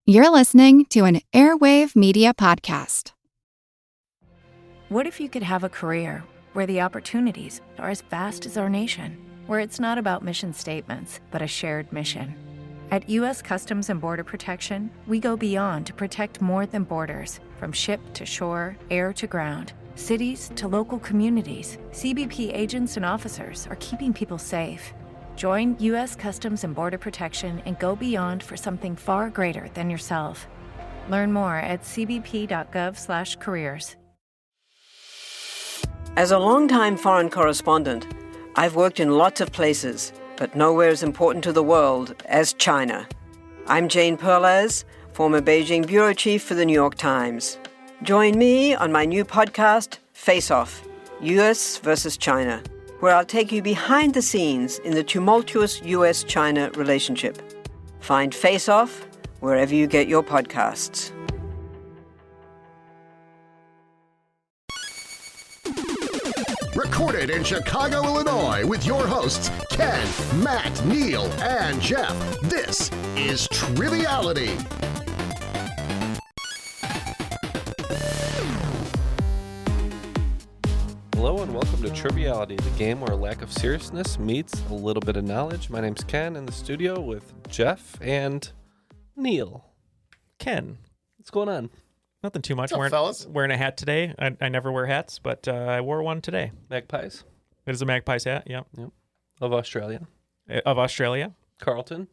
You're listening to an Airwave Media podcast. What if you could have a career where the opportunities are as vast as our nation, where it's not about mission statements, but a shared mission? At U.S. Customs and Border Protection, we go beyond to protect more than borders. From ship to shore, air to ground, cities to local communities, CBP agents and officers are keeping people safe. Join U.S. Customs and Border Protection and go beyond for something far greater than yourself. Learn more at cbp.gov/careers. As a longtime foreign correspondent, I've worked in lots of places, but nowhere as important to the world as China. I'm Jane Perlez, former Beijing bureau chief for the New York Times. Join me on my new podcast, Face Off, U.S. versus China, where I'll take you behind the scenes in the tumultuous U.S.-China relationship. Find Face Off wherever you get your podcasts. Recorded in Chicago, Illinois, with your hosts, Ken, Matt, Neal, and Jeff. This is Triviality. Hello and welcome to Triviality, the game where a lack of seriousness meets a little bit of knowledge. My name's Ken, in the studio with Jeff and Neal. Ken, What's going on? nothing too much. What's up, fellas? Wearing a hat today. I never wear hats, but I wore one today. Magpies? It is a Magpies hat, yep. Of Australia. Of Australia. Carlton?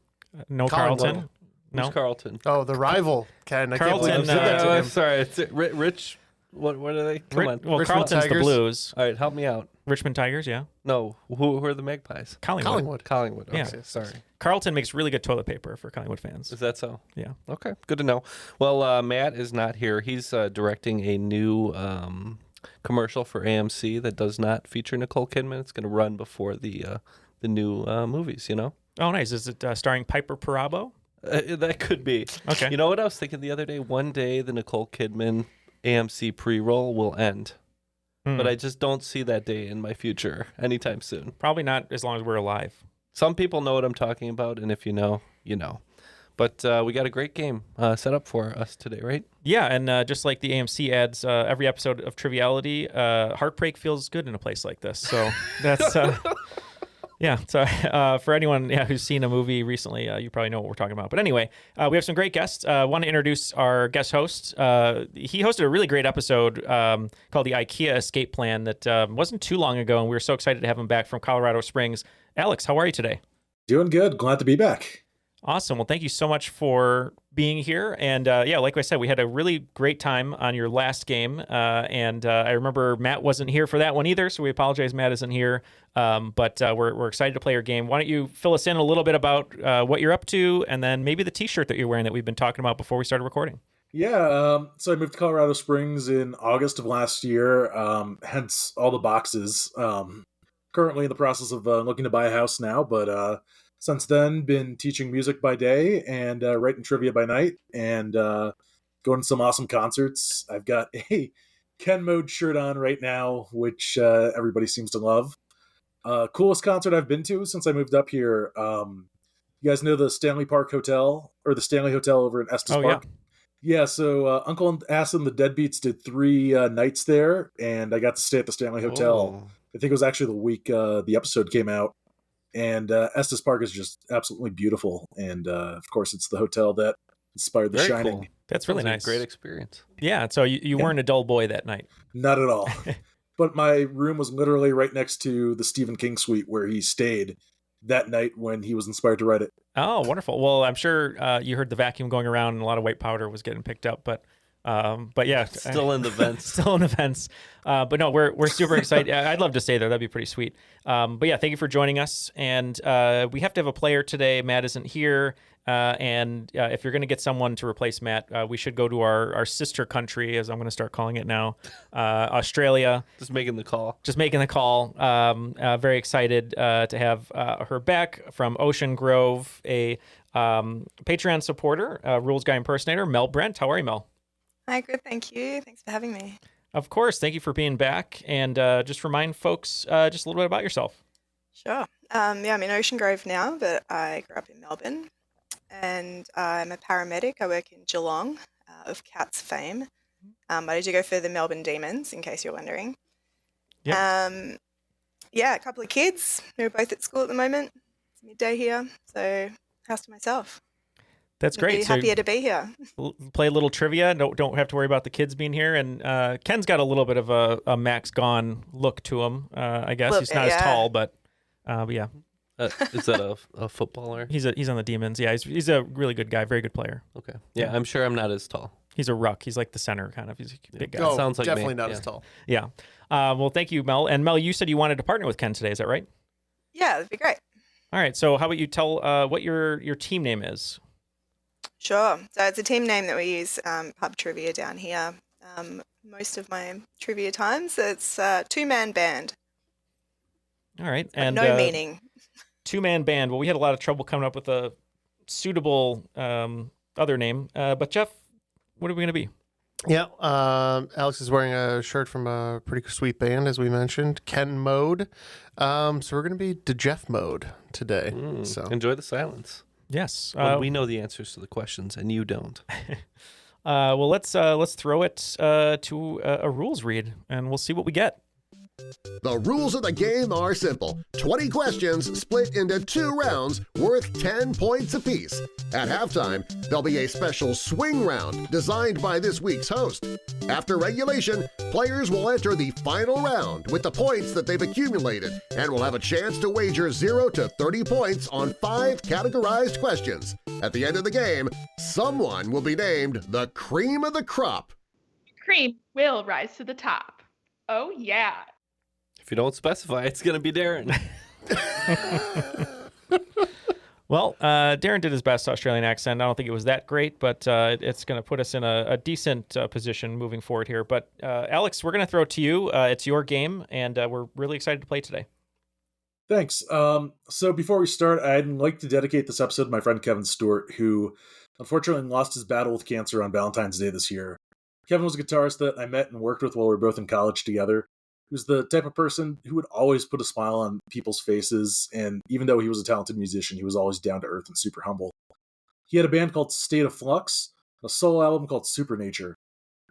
No Collingwood. Carlton. Who's No. Carlton? Oh, the rival, Ken. I Carlton, can't believe you did that to him. Sorry, it's Rich. What are they? Come on. Well, Richmond Carlton's the Tigers. Blues. All right, help me out. Richmond Tigers, yeah. No, who are the Magpies? Collingwood. Collingwood. Okay, Yeah. sorry. Carlton makes really good toilet paper for Collingwood fans. Is that so? Yeah. Okay, good to know. Well, Matt is not here. He's directing a new commercial for AMC that does not feature Nicole Kidman. It's going to run before the new movies, you know? Oh, nice. Is it starring Piper Perabo? That could be. Okay. You know what I was thinking the other day? One day the Nicole Kidman AMC pre-roll will end. But I just don't see that day in my future anytime soon. Probably not as long as we're alive. Some people know what I'm talking about, and if you know, you know. But we got a great game set up for us today, right? Yeah, and just like the AMC ads, every episode of Triviality, heartbreak feels good in a place like this. So that's... Yeah, so for anyone who's seen a movie recently, you probably know what we're talking about. But anyway, we have some great guests. I want to introduce our guest host. He hosted a really great episode called the IKEA Escape Plan that wasn't too long ago, and we were so excited to have him back from Colorado Springs. Alex, how are you today? Doing good. Glad to be back. Awesome. Well, thank you so much for being here. And like I said, we had a really great time on your last game. And I remember Matt wasn't here for that one either, so we apologize Matt isn't here. But we're excited to play your game. Why don't you fill us in a little bit about what you're up to, and then maybe the T-shirt that you're wearing that we've been talking about before we started recording. Yeah, so I moved to Colorado Springs in August of last year, hence all the boxes. Currently in the process of looking to buy a house now, but since then, been teaching music by day and writing trivia by night, and going to some awesome concerts. I've got a Ken Mode shirt on right now, which everybody seems to love. Coolest concert I've been to since I moved up here. You guys know the Stanley Park Hotel, or the Stanley Hotel over in Estes Park? Yeah, so Uncle Ass and the Deadbeats did 3 nights there, and I got to stay at the Stanley Hotel. I think it was actually the week the episode came out. And Estes Park is just absolutely beautiful. And, of course, it's the hotel that inspired The Very Shining. cool. That's really Sounds like nice. a great experience. Yeah, so you weren't a dull boy that night. Not at all. But my room was literally right next to the Stephen King suite where he stayed that night when he was inspired to write it. Oh, wonderful. Well, I'm sure you heard the vacuum going around and a lot of white powder was getting picked up, but yeah, Still in the vents. Still in the vents. But no, we're super excited. I'd love to stay there. That'd be pretty sweet. But yeah, thank you for joining us. And we have to have a player today. Matt isn't here. And if you're going to get someone to replace Matt, we should go to our sister country, as I'm going to start calling it now, Australia. Just making the call. Very excited to have her back from Ocean Grove, a Patreon supporter, Rules Guy impersonator, Mel Brent. How are you, Mel? Hi, good. Thank you. Thanks for having me. Of course. Thank you for being back. And just remind folks just a little bit about yourself. Sure. I'm in Ocean Grove now, but I grew up in Melbourne. and I'm a paramedic. I work in Geelong, of Cats fame. But I do go for the Melbourne Demons, in case you're wondering. Yep. Yeah, a couple of kids who are both at school at the moment. It's midday here, so house to myself. That's great. Be happier to be here. Play a little trivia. Don't have to worry about the kids being here. And Ken's got a little bit of a Max Gone look to him. I guess he's not as tall, but yeah. Is that a footballer? He's on the Demons. Yeah, he's a really good guy, very good player. Okay. Yeah, I'm sure I'm not as tall. He's a ruck. He's like the center kind of. He's a big guy. Oh, Sounds like definitely me. not Yeah. as tall. Yeah. Well, thank you, Mel. And Mel, you said you wanted to partner with Ken today. Is that right? Yeah, that'd be great. All right. So how about you tell what your team name is? Sure. So it's a team name that we use pub trivia down here. Most of my trivia times, it's two-man band. All right. But And no meaning. Two-man band. Well, we had a lot of trouble coming up with a suitable other name. But Jeff, what are we going to be? Yeah, Alex is wearing a shirt from a pretty sweet band, as we mentioned, Ken Mode. So we're going to be the Jeff Mode today. So Enjoy the silence. Yes. When we know the answers to the questions and you don't. Well, let's throw it to a rules read, and we'll see what we get. The rules of the game are simple. 20 questions split into 2 rounds worth 10 points apiece. At halftime, there'll be a special swing round designed by this week's host. After regulation, players will enter the final round with the points that they've accumulated and will have a chance to wager 0 to 30 points on 5 categorized questions. At the end of the game, someone will be named the cream of the crop. Cream will rise to the top. Oh, yeah. If you don't specify, it's going to be Darren. Well, Darren did his best Australian accent. I don't think it was that great, but it's going to put us in a decent position moving forward here. But Alex, we're going to throw it to you. It's your game, and we're really excited to play today. Thanks. So before we start, I'd like to dedicate this episode to my friend Kevin Stewart, who unfortunately lost his battle with cancer on Valentine's Day this year. Kevin was a guitarist that I met and worked with while we were both in college together. He was the type of person who would always put a smile on people's faces, and even though he was a talented musician, he was always down to earth and super humble. He had a band called State of Flux, a solo album called Supernature.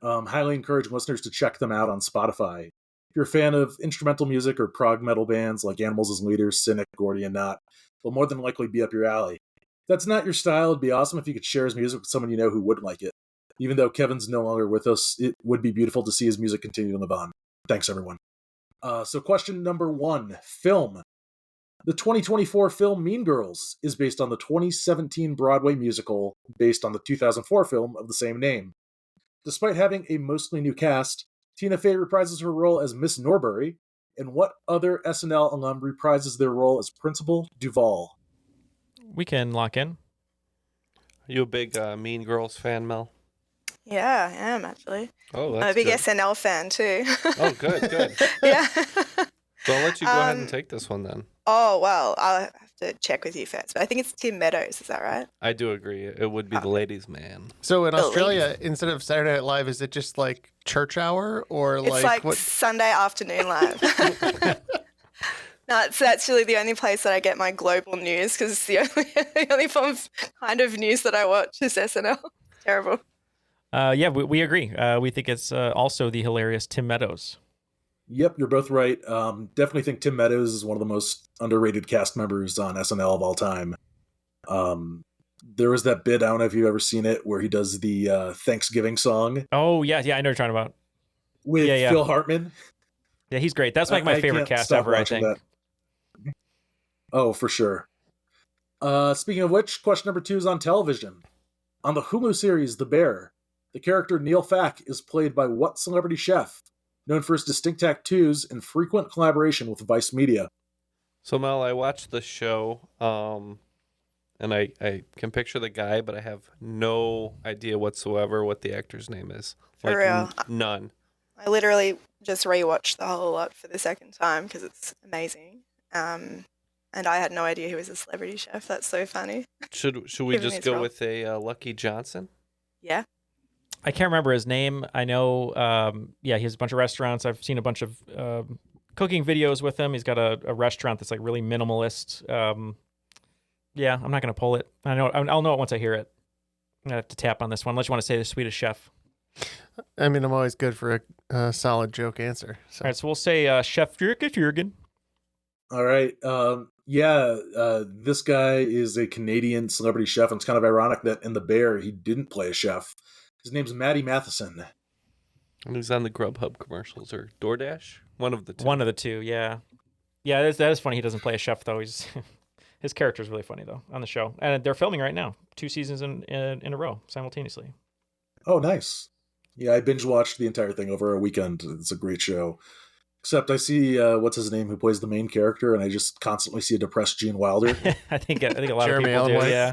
Highly encourage listeners to check them out on Spotify. If you're a fan of instrumental music or prog metal bands like Animals as Leaders, Cynic, Gordian Knot, they'll more than likely be up your alley. If that's not your style, it'd be awesome if you could share his music with someone you know who would like it. Even though Kevin's no longer with us, it would be beautiful to see his music continue to live on. Thanks, everyone. So question number 1, film. The 2024 film Mean Girls is based on the 2017 Broadway musical based on the 2004 film of the same name. Despite having a mostly new cast, Tina Fey reprises her role as Miss Norbury, and what other SNL alum reprises their role as Principal Duval? We can lock in. Are you a big Mean Girls fan, Mel? Yeah, I am, actually. Oh, I'm that's a big good. SNL fan, too. Oh, good. Yeah. So I'll let you go ahead and take this one then. Oh, well, I'll have to check with you first. But I think it's Tim Meadows, is that right? I do agree. It would be the ladies' man. So in The Australia, instead of Saturday Night Live, is it just like church hour or It's like what? Sunday afternoon live. No, that's really the only place that I get my global news, because it's the only form of kind of news that I watch is SNL. Terrible. Yeah, we agree. We think it's also the hilarious Tim Meadows. Yep, you're both right. Definitely think Tim Meadows is one of the most underrated cast members on SNL of all time. There was that bit, I don't know if you've ever seen it, where he does the Thanksgiving song. Oh, yeah, I know what you're talking about. With Phil Hartman. Yeah, he's great. That's like my I favorite can't cast stop ever, I watching think. that. Oh, for sure. Speaking of which, question number 2 is on television. On the Hulu series The Bear, the character Neil Fack is played by what celebrity chef, known for his distinct tattoos and frequent collaboration with Vice Media? So, Mel, I watched the show, and I can picture the guy, but I have no idea whatsoever what the actor's name is. For real? None. I literally just rewatched the whole lot for the second time because it's amazing. And I had no idea he was a celebrity chef. That's so funny. Should we Given just his go role. with a Lucky Johnson? Yeah. I can't remember his name. I know, he has a bunch of restaurants. I've seen a bunch of cooking videos with him. He's got a restaurant that's like really minimalist. Yeah, I'm not going to pull it. I'll know it once I hear it. I'm going to have to tap on this one, unless you want to say the Swedish Chef. I mean, I'm always good for a solid joke answer. So. All right, so we'll say Chef Jürgen. All right. This guy is a Canadian celebrity chef, and it's kind of ironic that in The Bear he didn't play a chef. His name's Matty Matheson. And he's on the Grubhub commercials or DoorDash. One of the two. One of the two, yeah. Yeah, that is funny. He doesn't play a chef though. He's his character is really funny though on the show, and they're filming right now, 2 seasons in a row simultaneously. Oh, nice. Yeah, I binge watched the entire thing over a weekend. It's a great show. Except I see what's his name who plays the main character, and I just constantly see a depressed Gene Wilder. I think a lot Jeremy of people do. Allen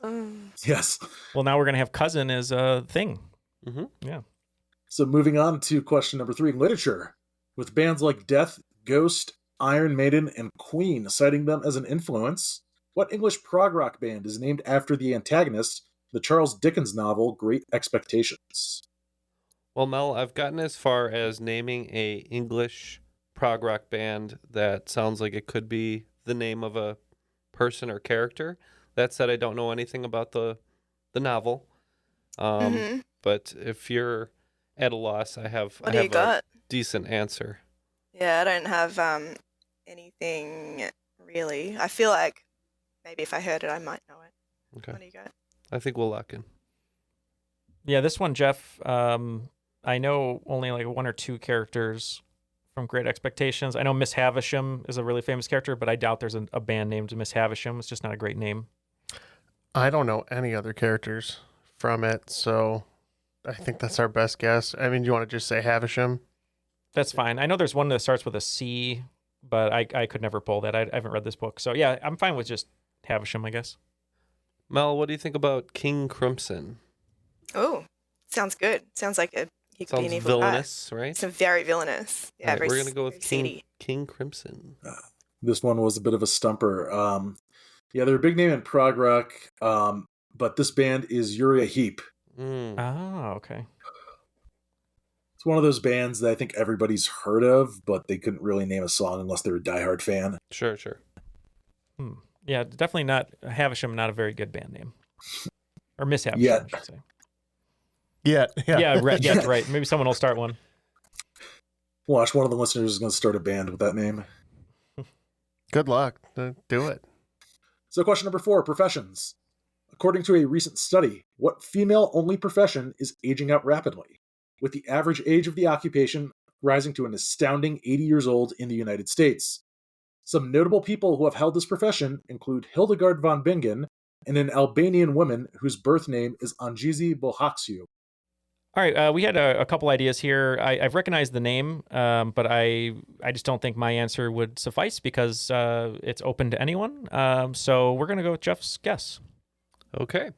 Yeah. Yes. Well, now we're gonna have cousin as a thing. Mm-hmm. Yeah. So moving on to question number 3, literature. With bands like Death, Ghost, Iron Maiden, and Queen citing them as an influence, what English prog rock band is named after the antagonist, the Charles Dickens novel Great Expectations? Well, Mel, I've gotten as far as naming a English prog rock band that sounds like it could be the name of a person or character. That said, I don't know anything about the novel. But if you're at a loss, I have a decent answer. Yeah, I don't have anything really. I feel like maybe if I heard it, I might know it. Okay. What do you got? I think we'll lock in. Yeah, this one, Jeff. I know only like 1 or 2 characters from Great Expectations. I know Miss Havisham is a really famous character, but I doubt there's a band named Miss Havisham. It's just not a great name. I don't know any other characters from it, so I think that's our best guess. I mean, you want to just say Havisham? That's fine. I know there's one that starts with a C, but I could never pull that. I haven't read this book. So yeah, I'm fine with just Havisham, I guess. Mel, what do you think about King Crimson? Oh, sounds good. Sounds like he could be an Sounds evil guy. villainous, right? It's very villainous. Yeah, All right, very, we're going to go with seedy. King Crimson. This one was a bit of a stumper. Yeah, they're a big name in prog rock, but this band is Uriah Heep. Oh, okay. It's one of those bands that I think everybody's heard of, but they couldn't really name a song unless they're a diehard fan. Sure. Yeah, definitely not Havisham. Not a very good band name. Or Miss Havisham, Yeah. I should say. Yeah. Yeah, right. Maybe someone will start one. Watch, one of the listeners is going to start a band with that name. Good luck. Do it. So question number 4, professions. According to a recent study, what female-only profession is aging out rapidly, with the average age of the occupation rising to an astounding 80 years old in the United States? Some notable people who have held this profession include Hildegard von Bingen and an Albanian woman whose birth name is Angizi Bohaksiu. All right, we had a couple ideas here. I've recognized the name, but I just don't think my answer would suffice because it's open to anyone. So we're going to go with Jeff's guess. Okay.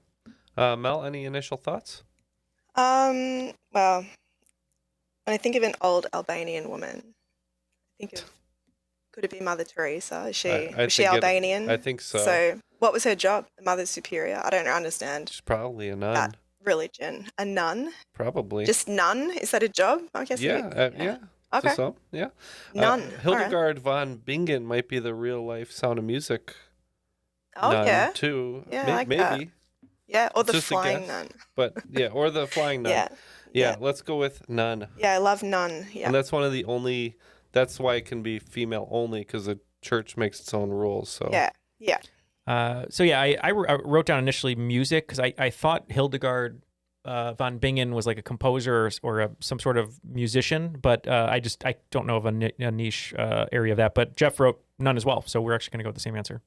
Mel, any initial thoughts? Well, when I think of an old Albanian woman, I think of, could it be Mother Teresa? Was she Albanian? I think so. So what was her job? Mother Superior? I don't understand. She's probably a nun. That religion. A nun? Probably. Just nun? Is that a job? I guess. Yeah. Okay. So, yeah. Nun. Hildegard von Bingen might be the real life Sound of Music nun, yeah. too. Yeah, I like maybe. that. Yeah, or the Just a flying guess. nun. But yeah, or the flying nun. Yeah, let's go with nun. Yeah, I love nun. Yeah. And that's one of the only, that's why it can be female only, because the church makes its own rules. So Yeah. I wrote down initially music because I thought Hildegard von Bingen was like a composer or some sort of musician, but I don't know of a niche area of that. But Jeff wrote none as well, so we're actually going to go with the same answer.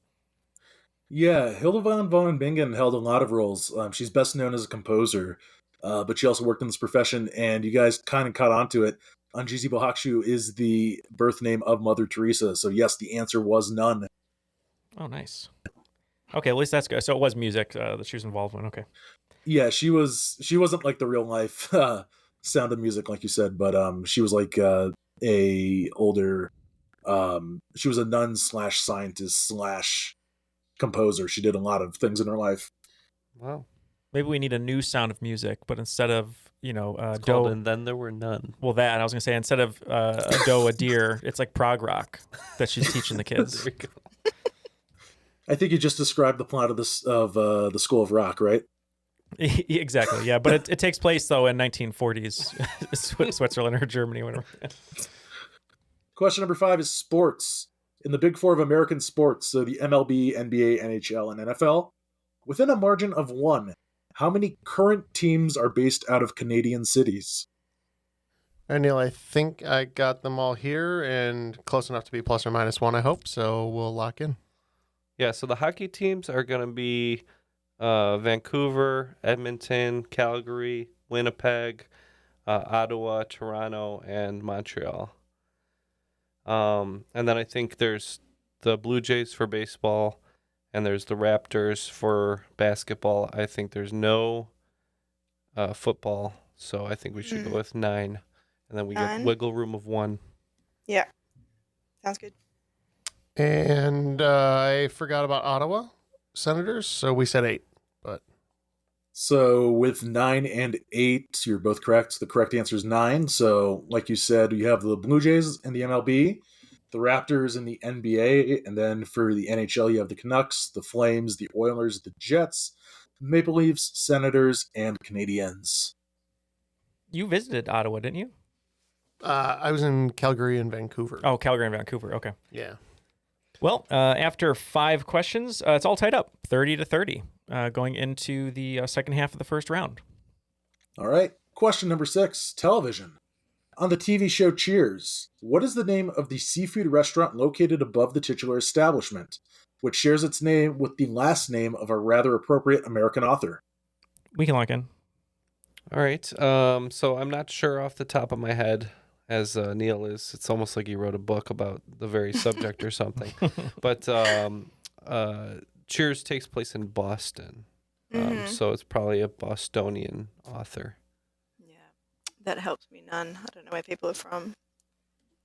Yeah, Hildegard von Bingen held a lot of roles. She's best known as a composer, but she also worked in this profession, and you guys kind of caught on to it. Angizi Bohakshu is the birth name of Mother Teresa, so yes, the answer was nun. Oh, nice. Okay, at least that's good. So it was music that she was involved in. Okay. Yeah, she wasn't like the real life Sound of Music, like you said, but she was like a older. She was a nun / scientist / composer. She did a lot of things in her life. Wow. Maybe we need a new Sound of Music, but instead of it's called And Then There Were None. Well, that I was gonna say instead of a doe, a deer, it's like prog rock that she's teaching the kids. There you go. I think you just described the plot of the School of Rock, right? Exactly, yeah. But it takes place, though, in 1940s Switzerland or Germany, whatever. Question number 5 is sports. In the big four of American sports, so the MLB, NBA, NHL, and NFL, within a margin of 1, how many current teams are based out of Canadian cities? All right, Neil, I think I got them all here and close enough to be plus or minus 1, I hope. So we'll lock in. Yeah, so the hockey teams are going to be Vancouver, Edmonton, Calgary, Winnipeg, Ottawa, Toronto, and Montreal. And then I think there's the Blue Jays for baseball, and there's the Raptors for basketball. I think there's no football, so I think we should go with 9. And then we get 9? wiggle room of 1. Yeah. Sounds good. And I forgot about Ottawa Senators, so we said 8. But So with 9 and 8, you're both correct. The correct answer is 9. So like you said, you have the Blue Jays in the MLB, the Raptors in the NBA, and then for the NHL, you have the Canucks, the Flames, the Oilers, the Jets, Maple Leafs, Senators, and Canadiens. You visited Ottawa, didn't you? I was in Calgary and Vancouver. Oh, Calgary and Vancouver. Okay. Yeah. Well, after 5 questions, it's all tied up, 30-30, going into the second half of the first round. All right. Question number 6, television. On the TV show Cheers, what is the name of the seafood restaurant located above the titular establishment, which shares its name with the last name of a rather appropriate American author? We can lock in. All right. So I'm not sure off the top of my head, as Neal is. It's almost like he wrote a book about the very subject or something. But Cheers takes place in Boston. So it's probably a Bostonian author. Yeah. That helps me none. I don't know where people are from.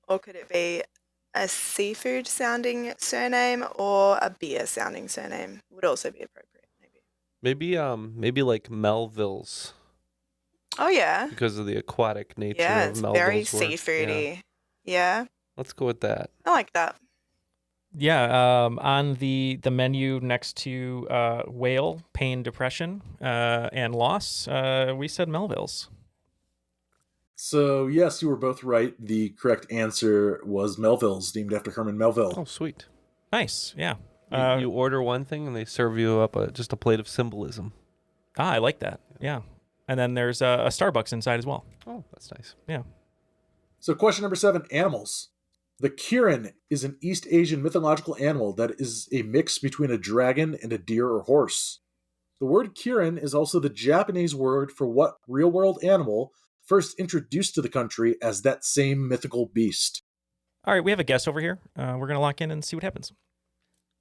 Or could it be a seafood sounding surname or a beer sounding surname? Would also be appropriate, maybe. Maybe like Melville's. Oh, yeah. Because of the aquatic nature Yeah, of it's Melville's very work. seafoody. Yeah. Let's go with that. I like that. Yeah, on the menu next to whale, pain, depression, and loss, we said Melville's. So, yes, you were both right. The correct answer was Melville's, named after Herman Melville. Oh, sweet. Nice, yeah. You order one thing and they serve you up just a plate of symbolism. I like that, yeah. And then there's a Starbucks inside as well. Oh, that's nice. Yeah. So question number 7, animals. The Kirin is an East Asian mythological animal that is a mix between a dragon and a deer or horse. The word Kirin is also the Japanese word for what real-world animal first introduced to the country as that same mythical beast. All right, we have a guess over here. We're going to lock in and see what happens.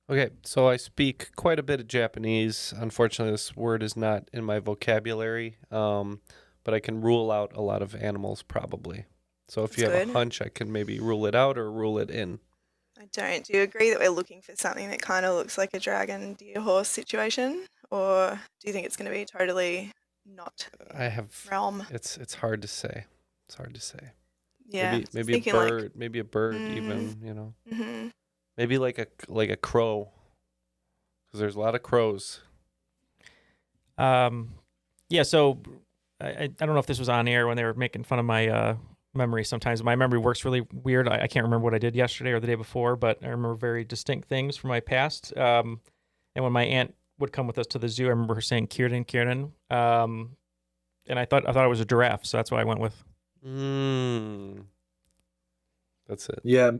Okay, so I speak quite a bit of Japanese. Unfortunately, this word is not in my vocabulary, but I can rule out a lot of animals probably. So if you have a hunch, I can maybe rule it out or rule it in. I don't. Do you agree that we're looking for something that kind of looks like a dragon, deer, horse situation? Or do you think it's going to be totally not realm? It's hard to say. It's hard to say. Yeah. Maybe a bird, maybe a bird even, you know. Mm-hmm. Maybe like a crow, because there's a lot of crows. Yeah, so I don't know if this was on air when they were making fun of my memory sometimes. My memory works really weird. I can't remember what I did yesterday or the day before, but I remember very distinct things from my past. And when my aunt would come with us to the zoo, I remember her saying Kieran. And I thought it was a giraffe, so that's what I went with. That's it. Yeah,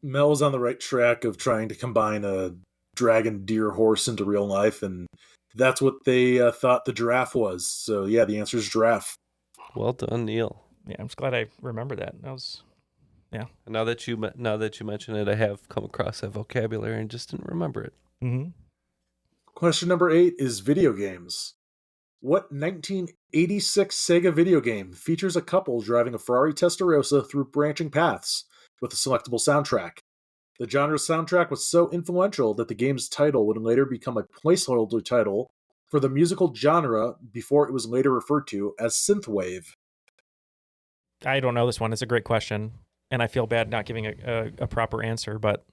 Mel's on the right track of trying to combine a dragon, deer, horse into real life, and that's what they thought the giraffe was. So yeah, the answer is giraffe. Well done, Neal. Yeah, I'm just glad I remember that. That was, yeah. And now that you mention it, I have come across that vocabulary and just didn't remember it. Mm-hmm. Question number 8 is video games. What 1986 Sega video game features a couple driving a Ferrari Testarossa through branching paths with a selectable soundtrack? The genre's soundtrack was so influential that the game's title would later become a placeholder title for the musical genre before it was later referred to as synthwave. I don't know this one. It's a great question, and I feel bad not giving a proper answer, but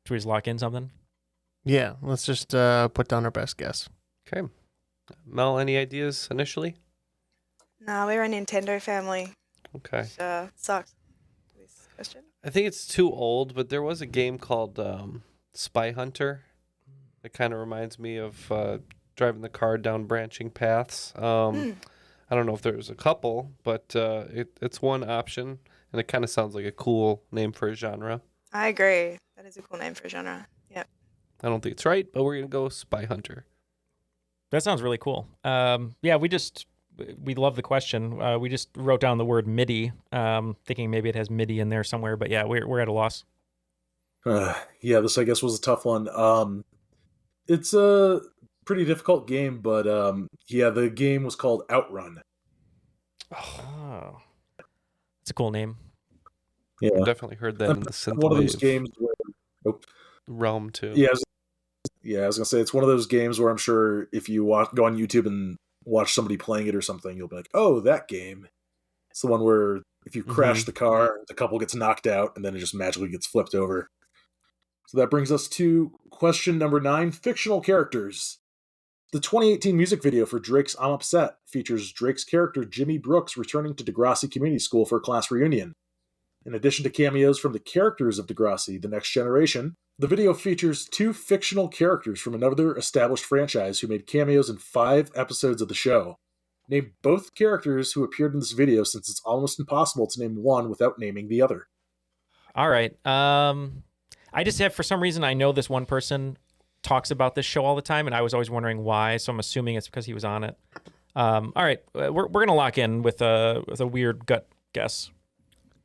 should we just lock in something? Yeah, let's just put down our best guess. Okay. Mel, any ideas initially? No, we're a Nintendo family. Okay. Which sucks. This question. I think it's too old, but there was a game called Spy Hunter. It kind of reminds me of driving the car down branching paths. I don't know if there's a couple, but it's one option, and it kind of sounds like a cool name for a genre. I agree. That is a cool name for a genre. Yep. I don't think it's right, but we're going to go Spy Hunter. That sounds really cool. Yeah, we love the question. We just wrote down the word MIDI, thinking maybe it has MIDI in there somewhere, but yeah, we're at a loss. Yeah, this I guess was a tough one. It's a pretty difficult game, but yeah, the game was called Outrun. Oh, it's a cool name. Yeah, I've definitely heard that in the synthwave one of those games where realm too. Yeah, I was gonna say it's one of those games where I'm sure if you go on YouTube and watch somebody playing it or something, you'll be like, "Oh, that game." It's the one where if you crash the car, the couple gets knocked out, and then it just magically gets flipped over. So that brings us to question number 9: fictional characters. The 2018 music video for Drake's "I'm Upset" features Drake's character Jimmy Brooks returning to Degrassi Community School for a class reunion. In addition to cameos from the characters of Degrassi: The Next Generation, the video features 2 fictional characters from another established franchise who made cameos in 5 episodes of the show. Name both characters who appeared in this video, since it's almost impossible to name one without naming the other. All right. I just have, for some reason, I know this one person talks about this show all the time, and I was always wondering why, so I'm assuming it's because he was on it. All right. We're going to lock in with a weird gut guess.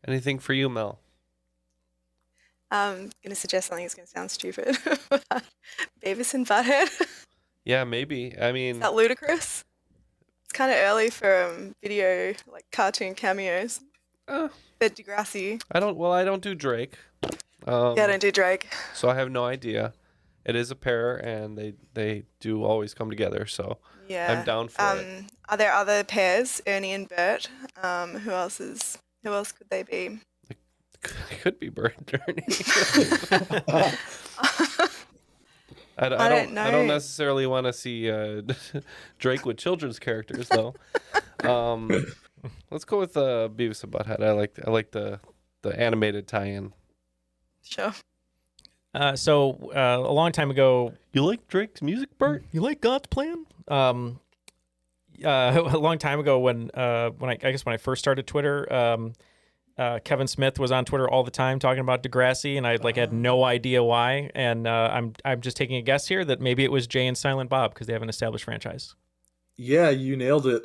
Anything for you, Mel? I'm going to suggest something that's going to sound stupid. Beavis and Butthead. Yeah, maybe. I mean, Is that ludicrous? It's kind of early for video, like cartoon cameos. But Degrassi. I don't do Drake. Yeah, I don't do Drake. So I have no idea. It is a pair, and they do always come together. So Yeah. I'm down for it. Are there other pairs, Ernie and Bert? Who else could they be? It could be Bert and Ernie. I don't know. I don't necessarily want to see Drake with children's characters though. Let's go with Beavis and Butthead. I like the animated tie-in. Sure. So a long time ago, you like Drake's music, Bert? You like God's plan? A long time ago, when I first started Twitter, Kevin Smith was on Twitter all the time talking about Degrassi, and I had no idea why. And I'm just taking a guess here that maybe it was Jay and Silent Bob, because they have an established franchise. Yeah, you nailed it.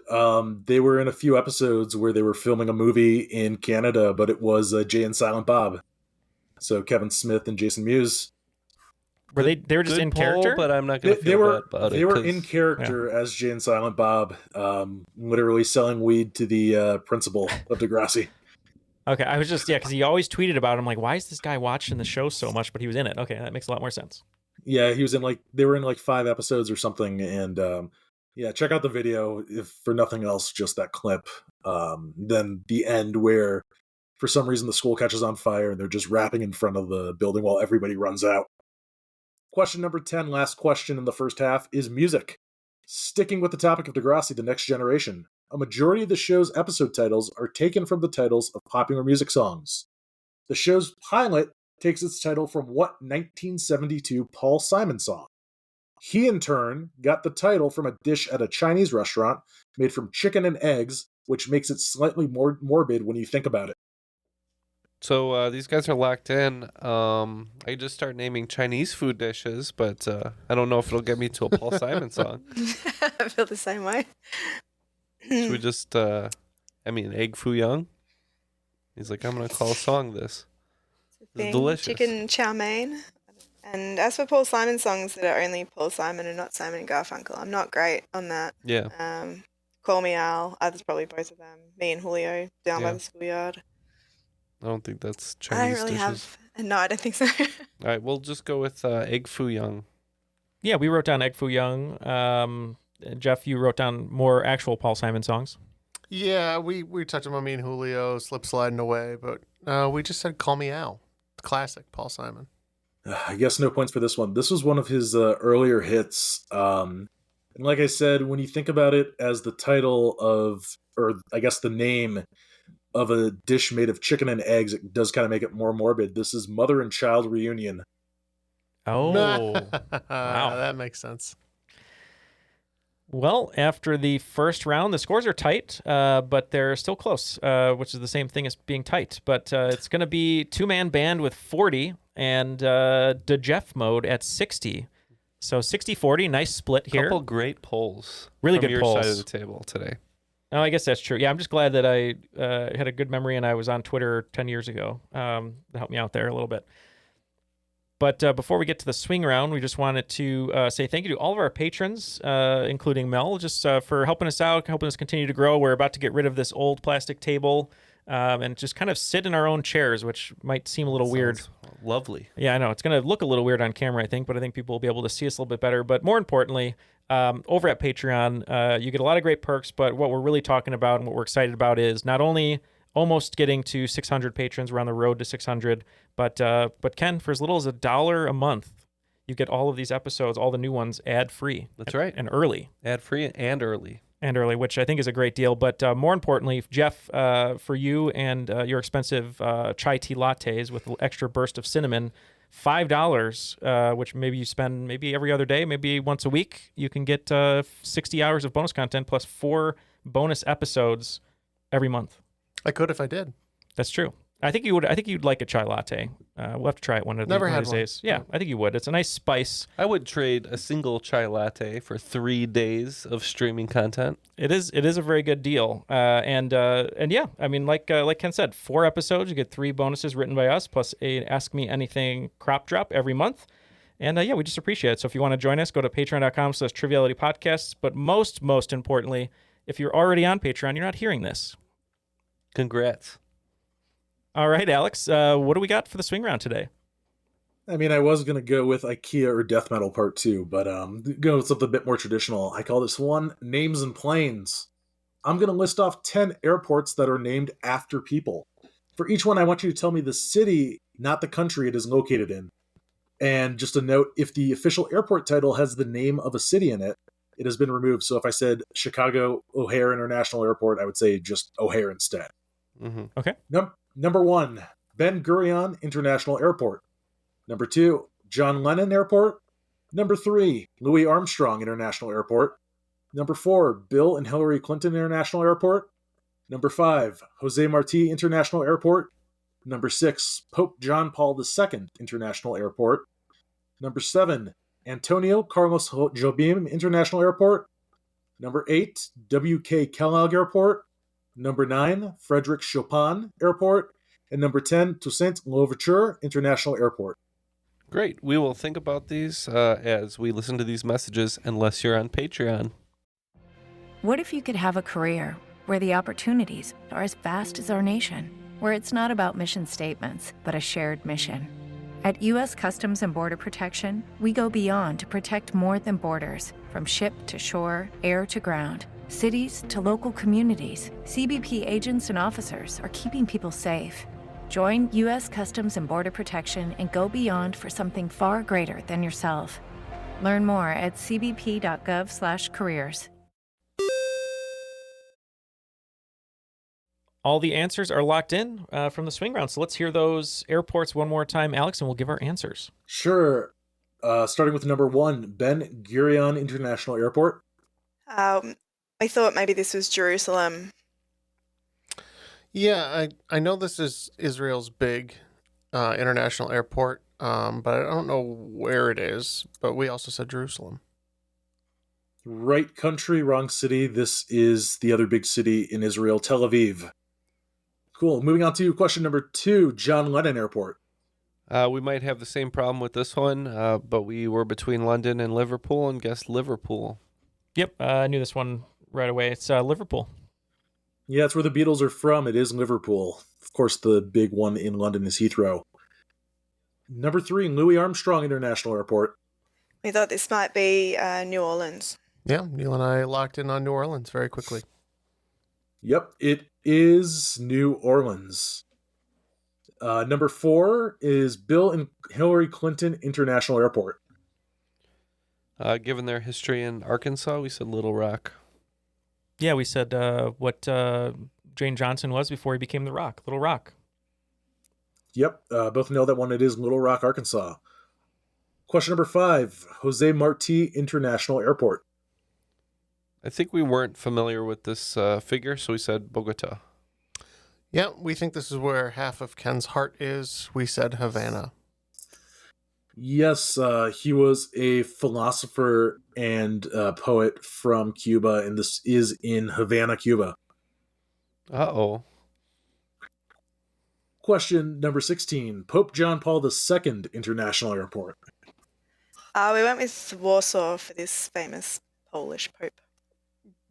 They were in a few episodes where they were filming a movie in Canada, but it was Jay and Silent Bob. So Kevin Smith and Jason Mewes. Were they were just in character? But I'm not going to feel bad about it. They were in character as Jay and Silent Bob, literally selling weed to the principal of Degrassi. Okay, I was just, because he always tweeted about it. I'm like, why is this guy watching the show so much? But he was in it. Okay, that makes a lot more sense. Yeah, he was in they were in 5 episodes or something. And yeah, check out the video, if for nothing else, just that clip. Then the end where for some reason the school catches on fire and they're just rapping in front of the building while everybody runs out. Question number 10, last question in the first half, is music. Sticking with the topic of Degrassi: The Next Generation, a majority of the show's episode titles are taken from the titles of popular music songs. The show's pilot takes its title from what 1972 Paul Simon song? He, in turn, got the title from a dish at a Chinese restaurant made from chicken and eggs, which makes it slightly more morbid when you think about it. So these guys are locked in. I just start naming Chinese food dishes, but I don't know if it'll get me to a Paul Simon song. I feel the same way. Should we just, egg foo young? He's like, I'm going to call a song this. It's delicious. Chicken chow mein. And as for Paul Simon songs that are only Paul Simon and not Simon and Garfunkel, I'm not great on that. Yeah. Call Me Al. There's probably both of them. Me and Julio, Down by the Schoolyard. I don't think that's I Chinese don't really dishes. No, I don't think so. All right, we'll just go with egg foo young. Yeah, we wrote down egg foo young. Jeff, you wrote down more actual Paul Simon songs. Yeah, we touched on Me and Julio, Slip Sliding Away, but we just said Call Me Al. Classic Paul Simon. I guess no points for this one. This was one of his earlier hits. And like I said, when you think about it as the title of, or I guess the name of a dish made of chicken and eggs, it does kind of make it more morbid. This is Mother and Child Reunion. Oh, wow. That makes sense. Well, after the first round, the scores are tight, but they're still close, which is the same thing as being tight. But it's going to be two-man band with 40 and Jeff mode at 60. So 60-40, nice split here. Couple great polls. Really from good your polls. side of the table today. Oh, I guess that's true. Yeah, I'm just glad that I had a good memory and I was on Twitter 10 years ago. That helped me out there a little bit. But before we get to the swing round, we just wanted to say thank you to all of our patrons, including Mel, just for helping us out, helping us continue to grow. We're about to get rid of this old plastic table and just kind of sit in our own chairs, which might seem a little weird. Lovely. Yeah, I know. It's going to look a little weird on camera, I think, but I think people will be able to see us a little bit better. But more importantly, over at Patreon, you get a lot of great perks, but what we're really talking about and what we're excited about is not only almost getting to 600 patrons. We're on the road to 600. But Ken, for as little as $1 a month, you get all of these episodes, all the new ones, ad-free. That's right. And early. Ad-free and early. And early, which I think is a great deal. But more importantly, Jeff, for you and your expensive chai tea lattes with an extra burst of cinnamon, $5, which maybe you spend maybe every other day, maybe once a week, you can get 60 hours of bonus content plus 4 bonus episodes every month. I could if I did. That's true. I think you would. I think you'd like a chai latte. We'll have to try it one of these days. Yeah, I think you would. It's a nice spice. I would trade a single chai latte for 3 days of streaming content. It is a very good deal. And yeah, I mean, like Ken said, 4 episodes. You get 3 bonuses written by us, plus a Ask Me Anything crop drop every month. And yeah, we just appreciate it. So if you want to join us, go to patreon.com/trivialitypodcasts. But most importantly, if you're already on Patreon, you're not hearing this. Congrats. All right, Alex, what do we got for the swing round today? I mean, I was going to go with IKEA or Death Metal Part 2, but go with something a bit more traditional. I call this one Names and Planes. I'm going to list off 10 airports that are named after people. For each one, I want you to tell me the city, not the country it is located in. And just a note, if the official airport title has the name of a city in it, it has been removed. So if I said Chicago O'Hare International Airport, I would say just O'Hare instead. Mm-hmm. Okay. Number 1, Ben Gurion International Airport. Number 2, John Lennon Airport. Number 3, Louis Armstrong International Airport. Number 4, Bill and Hillary Clinton International Airport. Number 5, Jose Marti International Airport. Number 6, Pope John Paul II International Airport. Number 7, Antonio Carlos Jobim International Airport. Number 8, W.K. Kellogg Airport. Number 9, Frederick Chopin Airport. And number 10, Toussaint Louverture International Airport. Great. We will think about these as we listen to these messages, unless you're on Patreon. What if you could have a career where the opportunities are as vast as our nation, where it's not about mission statements, but a shared mission? At U.S. Customs and Border Protection, we go beyond to protect more than borders, from ship to shore, air to ground. Cities to local communities, CBP agents and officers are keeping people safe. Join U.S. Customs and Border Protection and go beyond for something far greater than yourself. Learn more at cbp.gov/careers. All the answers are locked in from the swing round. So let's hear those airports one more time, Alex, and we'll give our answers. Sure. Starting with number 1, Ben Gurion International Airport. I thought maybe this was Jerusalem. Yeah, I know this is Israel's big international airport, but I don't know where it is. But we also said Jerusalem. Right country, wrong city. This is the other big city in Israel, Tel Aviv. Cool. Moving on to question number 2, John Lennon Airport. We might have the same problem with this one, but we were between London and Liverpool and guessed Liverpool. Yep, I knew this one right away. It's Liverpool. Yeah, it's where the Beatles are from. It is Liverpool. Of course, the big one in London is Heathrow. Number 3, Louis Armstrong International Airport. We thought this might be New Orleans. Yeah, Neil and I locked in on New Orleans very quickly. Yep, it is New Orleans. Number 4 is Bill and Hillary Clinton International Airport. Given their history in Arkansas, we said Little Rock. Yeah, we said what Jane Johnson was before he became The Rock, Little Rock. Yep, both nailed that one. It is Little Rock, Arkansas. Question number 5, Jose Marti International Airport. I think we weren't familiar with this figure, so we said Bogota. Yeah, we think this is where half of Ken's heart is. We said Havana. Yes, he was a philosopher and poet from Cuba, and this is in Havana, Cuba. Uh-oh. Question number 16, Pope John Paul II International Airport. We went with Warsaw for this famous Polish pope.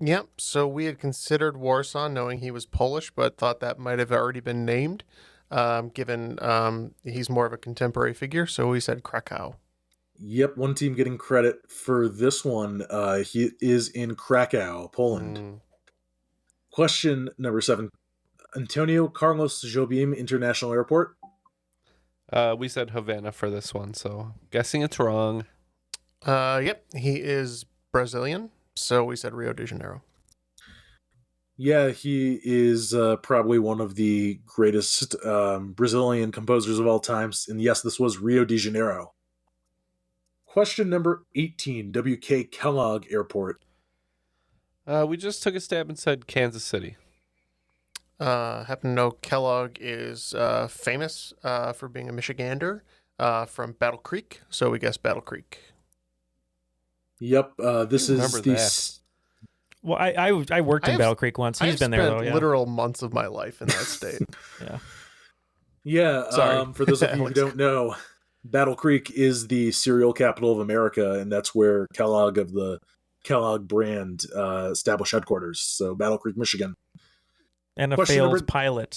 Yep, so we had considered Warsaw, knowing he was Polish, but thought that might have already been named, given he's more of a contemporary figure, so we said Krakow. Yep, one team getting credit for this one. He is in Krakow, Poland. Question number 7, Antonio Carlos Jobim International Airport. We said Havana for this one, so guessing it's wrong. Yep, he is Brazilian. So we said Rio de Janeiro. Yeah, he is probably one of the greatest Brazilian composers of all times. And yes, this was Rio de Janeiro. Question number 18, W.K. Kellogg Airport. We just took a stab and said Kansas City. Happen to know Kellogg is famous for being a Michigander from Battle Creek. So we guessed Battle Creek. Yep, this is the... that. Well, I worked in Battle Creek once. He's been there, though. Yeah. Literal months of my life in that state. Yeah. Yeah, Sorry. For those of you who don't know, Battle Creek is the cereal capital of America, and that's where Kellogg of the Kellogg brand established headquarters. So Battle Creek, Michigan. And a Question failed number- pilot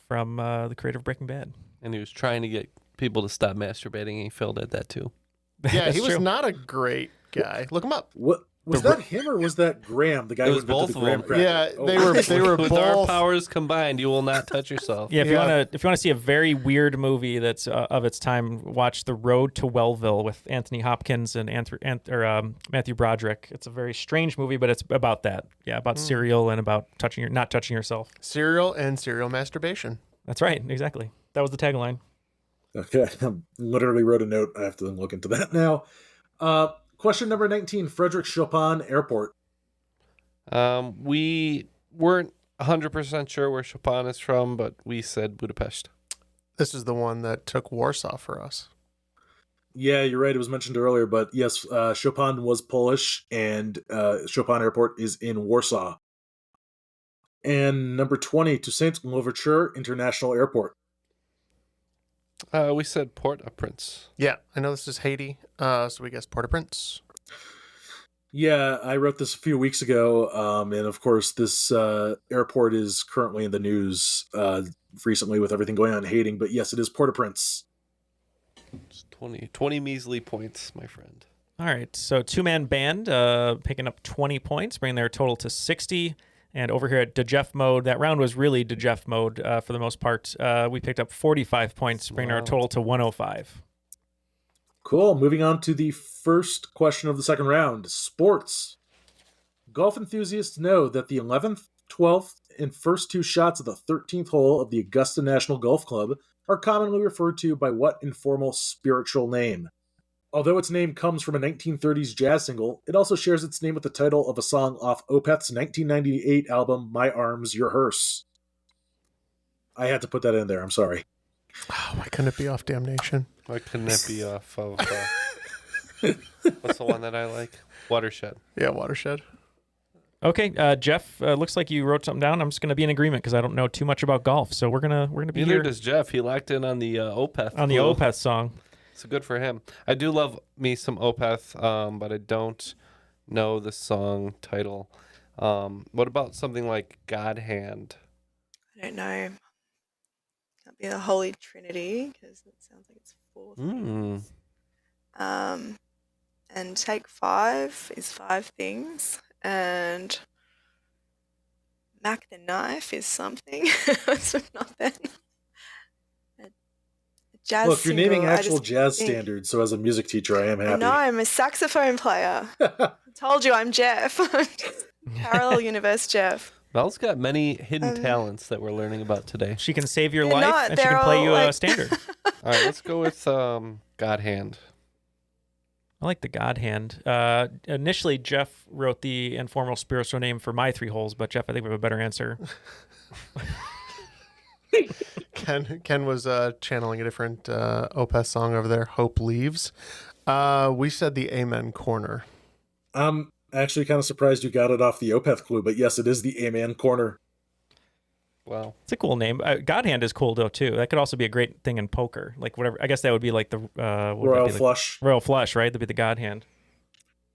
from the creator of Breaking Bad. And he was trying to get people to stop masturbating, and he failed at that too. Yeah, That's he was true. not a great guy. Look him up. What was that him or was that Graham, the guy It who was invented both the of graham them. cracker? Yeah, Oh, they were With our both. powers combined, you will not touch yourself. Yeah, if Yeah. you want to see a very weird movie that's of its time, watch The Road to Wellville with Anthony Hopkins and Matthew Broderick. It's a very strange movie, but it's about that. Yeah, about cereal and about not touching yourself. Cereal and cereal masturbation. That's right, exactly. That was the tagline. Okay, I literally wrote a note. I have to look into that now. Question number 19, Frederick Chopin Airport. We weren't 100% sure where Chopin is from, but we said Budapest. This is the one that took Warsaw for us. Yeah, you're right. It was mentioned earlier, but yes, Chopin was Polish, and Chopin Airport is in Warsaw. And number 20, Toussaint Louverture International Airport. We said Port-au-Prince. Yeah, I know this is Haiti, so we guessed Port-au-Prince. Yeah, I wrote this a few weeks ago, and of course, this airport is currently in the news recently with everything going on in Haiti. But yes, it is Port-au-Prince. It's 20 measly points, my friend. All right, so two-man band picking up 20 points, bringing their total to 60. And over here at DeJeff mode, that round was really DeJeff mode for the most part. We picked up 45 points, bringing our total to 105. Cool. Moving on to the first question of the second round. Sports. Golf enthusiasts know that the 11th, 12th, and first two shots of the 13th hole of the Augusta National Golf Club are commonly referred to by what informal spiritual name? Although its name comes from a 1930s jazz single, it also shares its name with the title of a song off Opeth's 1998 album, My Arms, Your Hearse. I had to put that in there. I'm sorry. Oh, why couldn't it be off Damnation? Why couldn't it be off of... what's the one that I like? Watershed. Yeah, Watershed. Okay, Jeff, looks like you wrote something down. I'm just going to be in agreement because I don't know too much about golf. So we're gonna be Neither here does Jeff. He locked in on the Opeth. on the clue. Opeth song. So good for him. I do love me some Opeth, but I don't know the song title. What about something like God Hand? I don't know. Can't be the Holy Trinity because it sounds like it's four things. And take 5 is 5 things. And Mac the Knife is something. It's not that. jazz Look, you're naming single. I actual just jazz think- standards, so as a music teacher, I am I happy. know, I'm a saxophone player. Told you I'm Jeff. Parallel universe Jeff. Mel's got many hidden talents that we're learning about today. She can save your They're life, not. and she They're can play all, you like- a standard. All right, let's go with God Hand. I like the God Hand. Initially, Jeff wrote the informal spiritual name for my 3 holes, but Jeff, I think we have a better answer. Ken was channeling a different Opeth song over there, Hope Leaves. We said the Amen Corner. I'm actually kind of surprised you got it off the Opeth clue, but yes, it is the A-Man Corner. Wow. It's a cool name. God Hand is cool, though, too. That could also be a great thing in poker. Like, whatever. I guess that would be like the... Royal Flush. Royal Flush, right? That'd be the God Hand.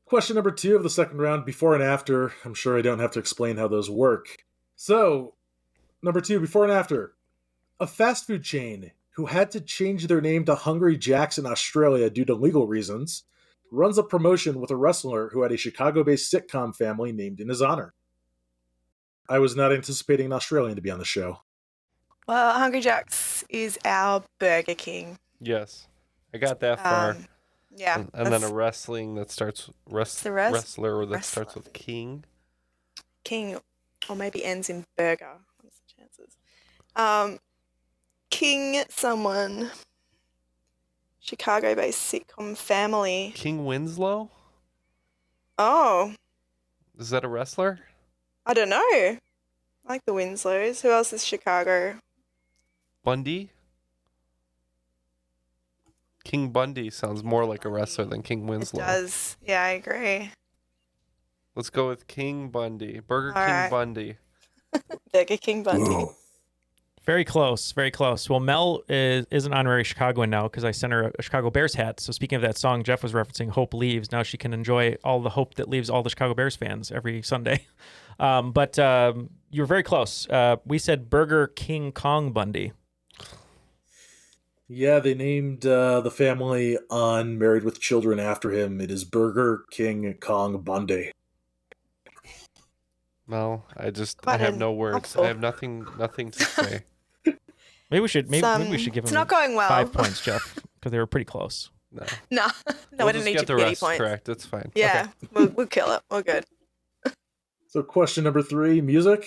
Question number 2 of the second round, before and after. I'm sure I don't have to explain how those work. So, number 2, before and after. A fast food chain who had to change their name to Hungry Jack's in Australia due to legal reasons runs a promotion with a wrestler who had a Chicago-based sitcom family named in his honor. I was not anticipating an Australian to be on the show. Well, Hungry Jack's is our Burger King. Yes, I got that far. Yeah. And then a wrestling that starts wrestler that starts with King. King, or maybe ends in burger. What's the chances? King someone. Chicago-based sitcom family. King Winslow? Oh, Is that a wrestler? I don't know. I like the Winslows. Who else is Chicago? Bundy? King Bundy sounds more like a wrestler than King Winslow. It does. Yeah, I agree. Let's go with King Bundy. Burger All King right. Bundy. Burger King Bundy. Very close, very close. Well, Mel is an honorary Chicagoan now because I sent her a Chicago Bears hat. So speaking of that song Jeff was referencing, Hope Leaves, now she can enjoy all the hope that leaves all the Chicago Bears fans every Sunday. But you were very close. We said Burger King Kong Bundy. Yeah, they named the family on Married with Children after him. It is Burger King Kong Bundy. No, I Quite have an no words. mouthful. I have nothing to say. Maybe we should give It's him not going well. 5 points, Jeff, because they were pretty close. No, No, we'll I didn't just need get you the to get rest points. correct. That's fine. Yeah, we'll kill it. We're good. So question number 3, music.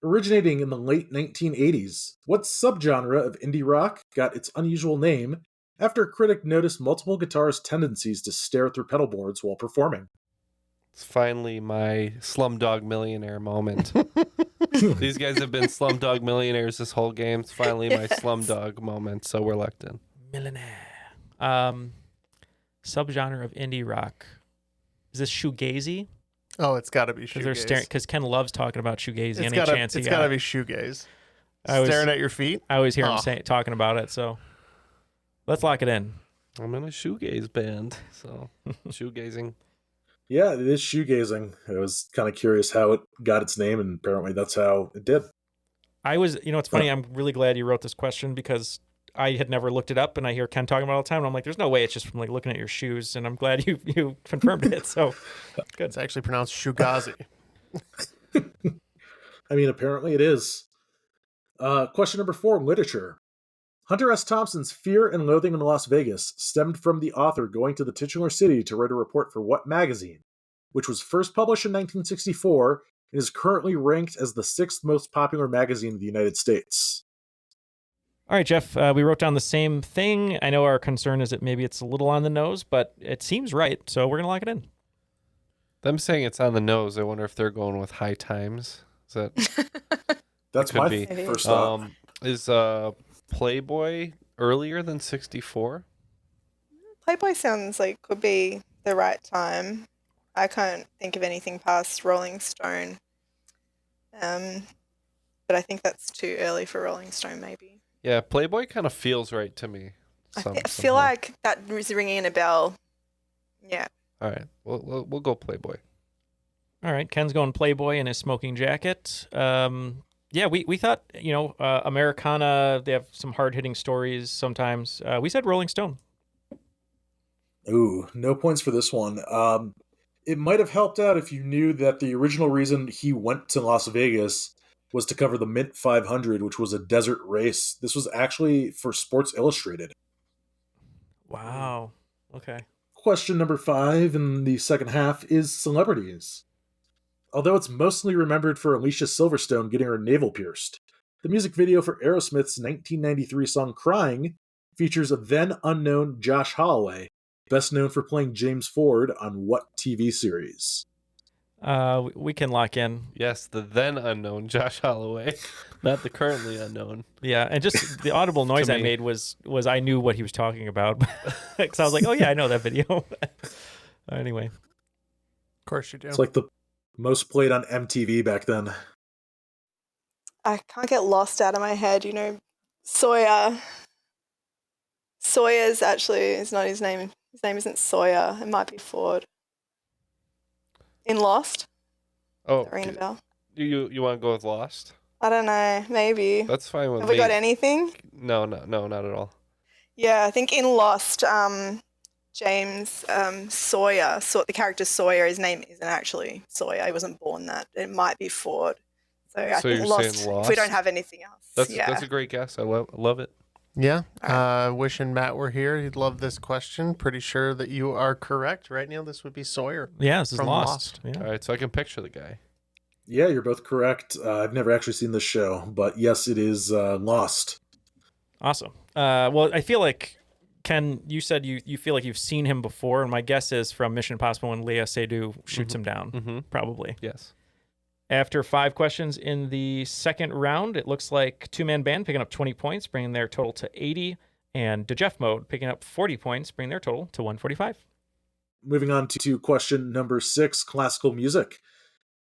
Originating in the late 1980s, what subgenre of indie rock got its unusual name after a critic noticed multiple guitarists' tendencies to stare through pedal boards while performing? It's finally my Slumdog Millionaire moment. These guys have been Slumdog Millionaires this whole game. It's finally my Slumdog moment, so we're locked in. Millionaire. Subgenre of indie rock. Is this shoegazy? Oh, it's got to be Because they're shoegaze. staring. Because Ken loves talking about shoegazy. It's Any gotta, chance he it's got. got to be shoegaze. I was- Staring at your feet. I always hear him Oh. talking about it. So let's lock it in. I'm in a shoegaze band, so shoegazing. Yeah, it is shoegazing. I was kind of curious how it got its name, and apparently that's how it did. I was, it's funny. I'm really glad you wrote this question because I had never looked it up, and I hear Ken talking about it all the time. And I'm like, there's no way it's just from like looking at your shoes. And I'm glad you confirmed it. So good. It's actually pronounced shugazi. I mean, apparently it is. Question number 4, literature. Hunter S. Thompson's Fear and Loathing in Las Vegas stemmed from the author going to the titular city to write a report for what magazine, which was first published in 1964 and is currently ranked as the 6th most popular magazine in the United States. All right, Jeff, we wrote down the same thing. I know our concern is that maybe it's a little on the nose, but it seems right. So we're going to lock it in. Them saying it's on the nose, I wonder if they're going with High Times. Is that That's could my be. first thought. Is Playboy earlier than 64? Playboy sounds like could be the right time. I can't think of anything past Rolling Stone. But I think that's too early for Rolling Stone, maybe. Yeah, Playboy kind of feels right to me. I feel somehow. like that is ringing a bell. Yeah. All right, we'll go Playboy. All right, Ken's going Playboy in his smoking jacket. Yeah, we thought, Americana, they have some hard-hitting stories sometimes. We said Rolling Stone. Ooh, no points for this one. It might have helped out if you knew that the original reason he went to Las Vegas was to cover the Mint 500, which was a desert race. This was actually for Sports Illustrated. Wow. Okay. Question number 5 in the second half is celebrities. Although it's mostly remembered for Alicia Silverstone getting her navel pierced, the music video for Aerosmith's 1993 song Crying features a then unknown Josh Holloway, best known for playing James Ford on what TV series? We can lock in. Yes, the then unknown Josh Holloway, not the currently unknown. Yeah, and just the audible noise I made was I knew what he was talking about. Because I was like, oh yeah, I know that video. Anyway. Of course you do. It's like the most played on MTV back then. I can't get Lost out of my head. You know, Sawyer. Sawyer's actually is not his name. His name isn't Sawyer. It might be Ford. In Lost? Oh, Does that ring a bell? you want to go with Lost? I don't know. Maybe. That's fine with Have me. we got anything? No, not at all. Yeah, I think in Lost, James Sawyer, the character Sawyer, his name isn't actually Sawyer. He wasn't born that. It might be Ford. So I think you're Lost, saying Lost? if we don't have anything else. That's a great guess. I love it. Yeah. Wishing Matt were here. He'd love this question. Pretty sure that you are correct, right, Neal? This would be Sawyer. Yeah, this is from Lost. Yeah. All right, so I can picture the guy. Yeah, you're both correct. I've never actually seen this show, but yes, it is Lost. Awesome. Well, I feel like, Ken, you said you feel like you've seen him before, and my guess is from Mission Impossible when Léa Seydoux shoots him down, probably. Yes. After 5 questions in the second round, it looks like Two-Man Band picking up 20 points, bringing their total to 80, and Jeff Mode picking up 40 points, bringing their total to 145. Moving on to question number 6, classical music.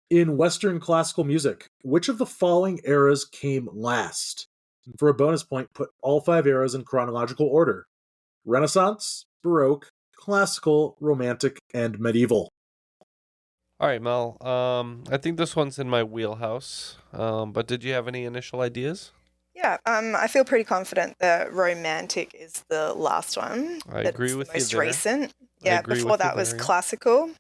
In Western classical music, which of the following eras came last? For a bonus point, put all 5 eras in chronological order: Renaissance, Baroque, Classical, Romantic, and Medieval. All right, Mel. I think this one's in my wheelhouse. But did you have any initial ideas? Yeah, I feel pretty confident that Romantic is the last one. I agree with you most there. recent. Yeah, agree before with you that was there, yeah. Classical.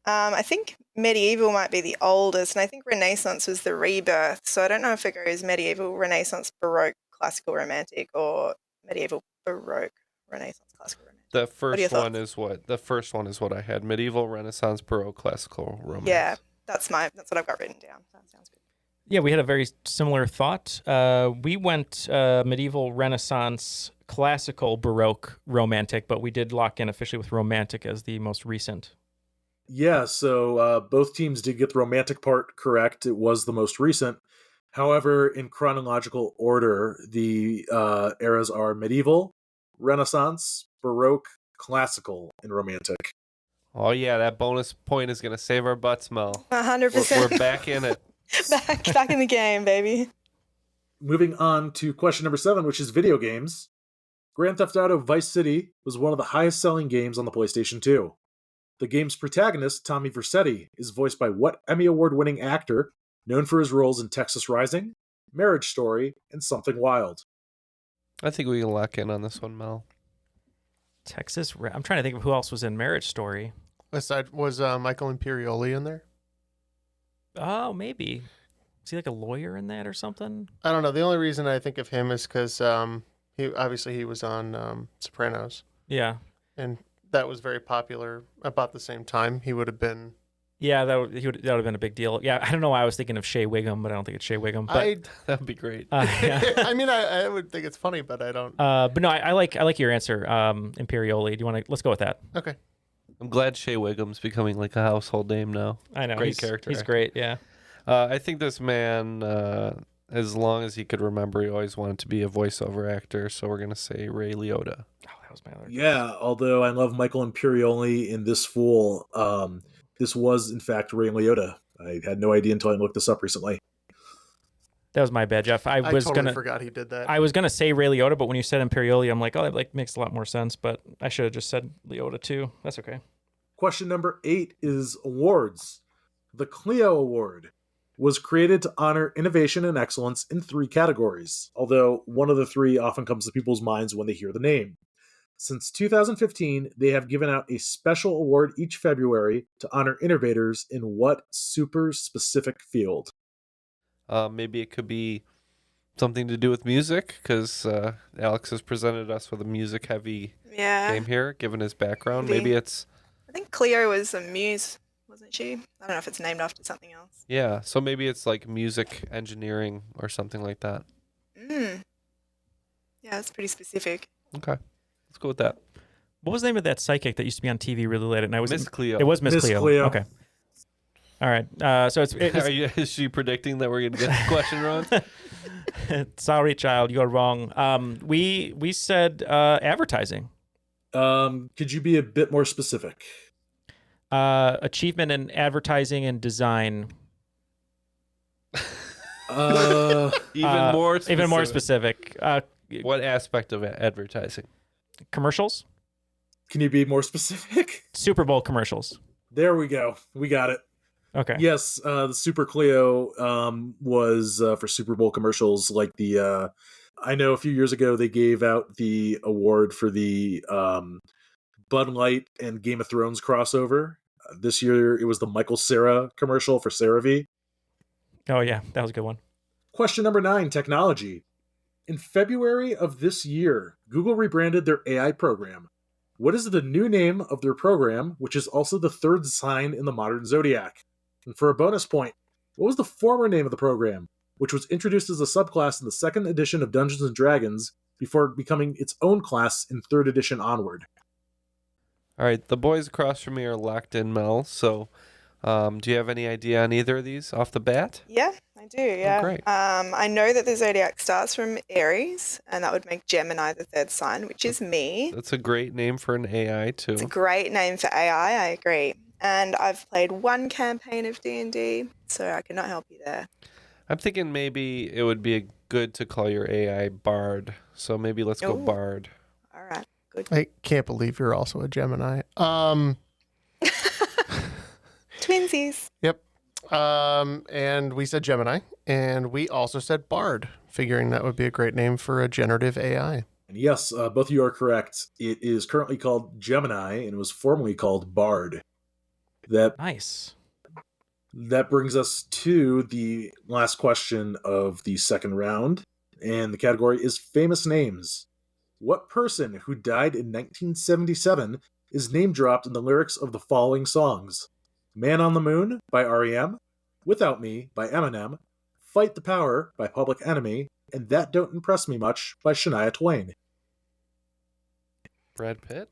I think Medieval might be the oldest, and I think Renaissance was the rebirth. So I don't know if it goes Medieval, Renaissance, Baroque, Classical, Romantic, or Medieval, Baroque, Renaissance, Classical, Romantic. The What are first your one is what? The first one is what I had: medieval, Renaissance, Baroque, Classical, Romance. Yeah, that's what I've got written down. That sounds good. Yeah, we had a very similar thought. We went medieval, Renaissance, Classical, Baroque, Romantic, but we did lock in officially with Romantic as the most recent. Yeah, so both teams did get the Romantic part correct. It was the most recent. However, in chronological order, the eras are Medieval, Renaissance, Baroque, Classical, and Romantic. Oh yeah, that bonus point is gonna save our butts, Mel. 100%. We're back in it. back in the game, baby. Moving on to question number 7, which is video games. Grand Theft Auto Vice City was one of the highest-selling games on the PlayStation 2. The game's protagonist, Tommy Vercetti, is voiced by what Emmy Award-winning actor, known for his roles in Texas Rising, Marriage Story, and Something Wild? I think we can lock in on this one, Mel. I'm trying to think of who else was in Marriage Story. Aside, was Michael Imperioli in there? Oh, maybe. Is he like a lawyer in that or something? I don't know. The only reason I think of him is because he was on Sopranos, Yeah. and that was very popular about the same time. He would have been. Yeah, that would have been a big deal. Yeah, I don't know why I was thinking of Shea Wiggum, but I don't think it's Shea Wiggum. But That'd be great. yeah. I mean, I would think it's funny, but I don't. But no, I like your answer, Imperioli. Do you want to? Let's go with that. Okay. I'm glad Shea Wiggum's becoming like a household name now. I know. Great character. He's actor. great. Yeah. I think this man, as long as he could remember, he always wanted to be a voiceover actor. So we're gonna say Ray Liotta. Oh, that was my other. Yeah, although I love Michael Imperioli in this fool, this was, in fact, Ray Liotta. I had no idea until I looked this up recently. That was my bad, Jeff. I totally forgot he did that. I was gonna say Ray Liotta, but when you said Imperioli, I'm like, oh, that like makes a lot more sense. But I should have just said Liotta too. That's okay. Question number 8 is awards. The Clio Award was created to honor innovation and excellence in 3 categories, although one of the 3 often comes to people's minds when they hear the name. Since 2015, they have given out a special award each February to honor innovators in what super specific field? Maybe it could be something to do with music, because Alex has presented us with a music-heavy Yeah. game here, given his background. Maybe. Maybe it's... I think Cleo was a muse, wasn't she? I don't know if it's named after something else. Yeah, so maybe it's like music engineering or something like that. Yeah, that's pretty specific. Okay, let's go with that. What was the name of that psychic that used to be on TV really late at night? Miss Cleo. It was Miss Cleo. Cleo. Okay. All right. So Is she predicting that we're going to get the question wrong? Sorry, child, you're wrong. We said advertising. Could you be a bit more specific? Achievement in advertising and design. Even more specific. What aspect of advertising? Commercials. Can you be more specific? Super Bowl commercials. There we go. We got it. Okay. Yes, the Super Cleo was for Super Bowl commercials. Like the, I know a few years ago they gave out the award for the Bud Light and Game of Thrones crossover. This year it was the Michael Cera commercial for CeraVe. Oh yeah, that was a good one. Question number 9, technology. In February of this year, Google rebranded their AI program. What is the new name of their program, which is also the third sign in the modern zodiac? And for a bonus point, what was the former name of the program, which was introduced as a subclass in the second edition of Dungeons & Dragons before becoming its own class in third edition onward? All right, the boys across from me are locked in, Mel. So do you have any idea on either of these off the bat? Yeah, I do, yeah. Oh, great. I know that the zodiac starts from Aries, and that would make Gemini the third sign, which is me. That's a great name for an AI, too. It's a great name for AI, I agree. And I've played one campaign of D&D, so I cannot help you there. I'm thinking maybe it would be good to call your AI Bard. So maybe let's go Ooh. Bard. All right, good. I can't believe you're also a Gemini. Twinsies. Yep. And we said Gemini, and we also said Bard, figuring that would be a great name for a generative AI. And yes, both of you are correct. It is currently called Gemini and was formerly called Bard. Nice. That brings us to the last question of the second round, and the category is famous names. What person who died in 1977 is name-dropped in the lyrics of the following songs? Man on the Moon by R.E.M., Without Me by Eminem, Fight the Power by Public Enemy, and That Don't Impress Me Much by Shania Twain. Brad Pitt?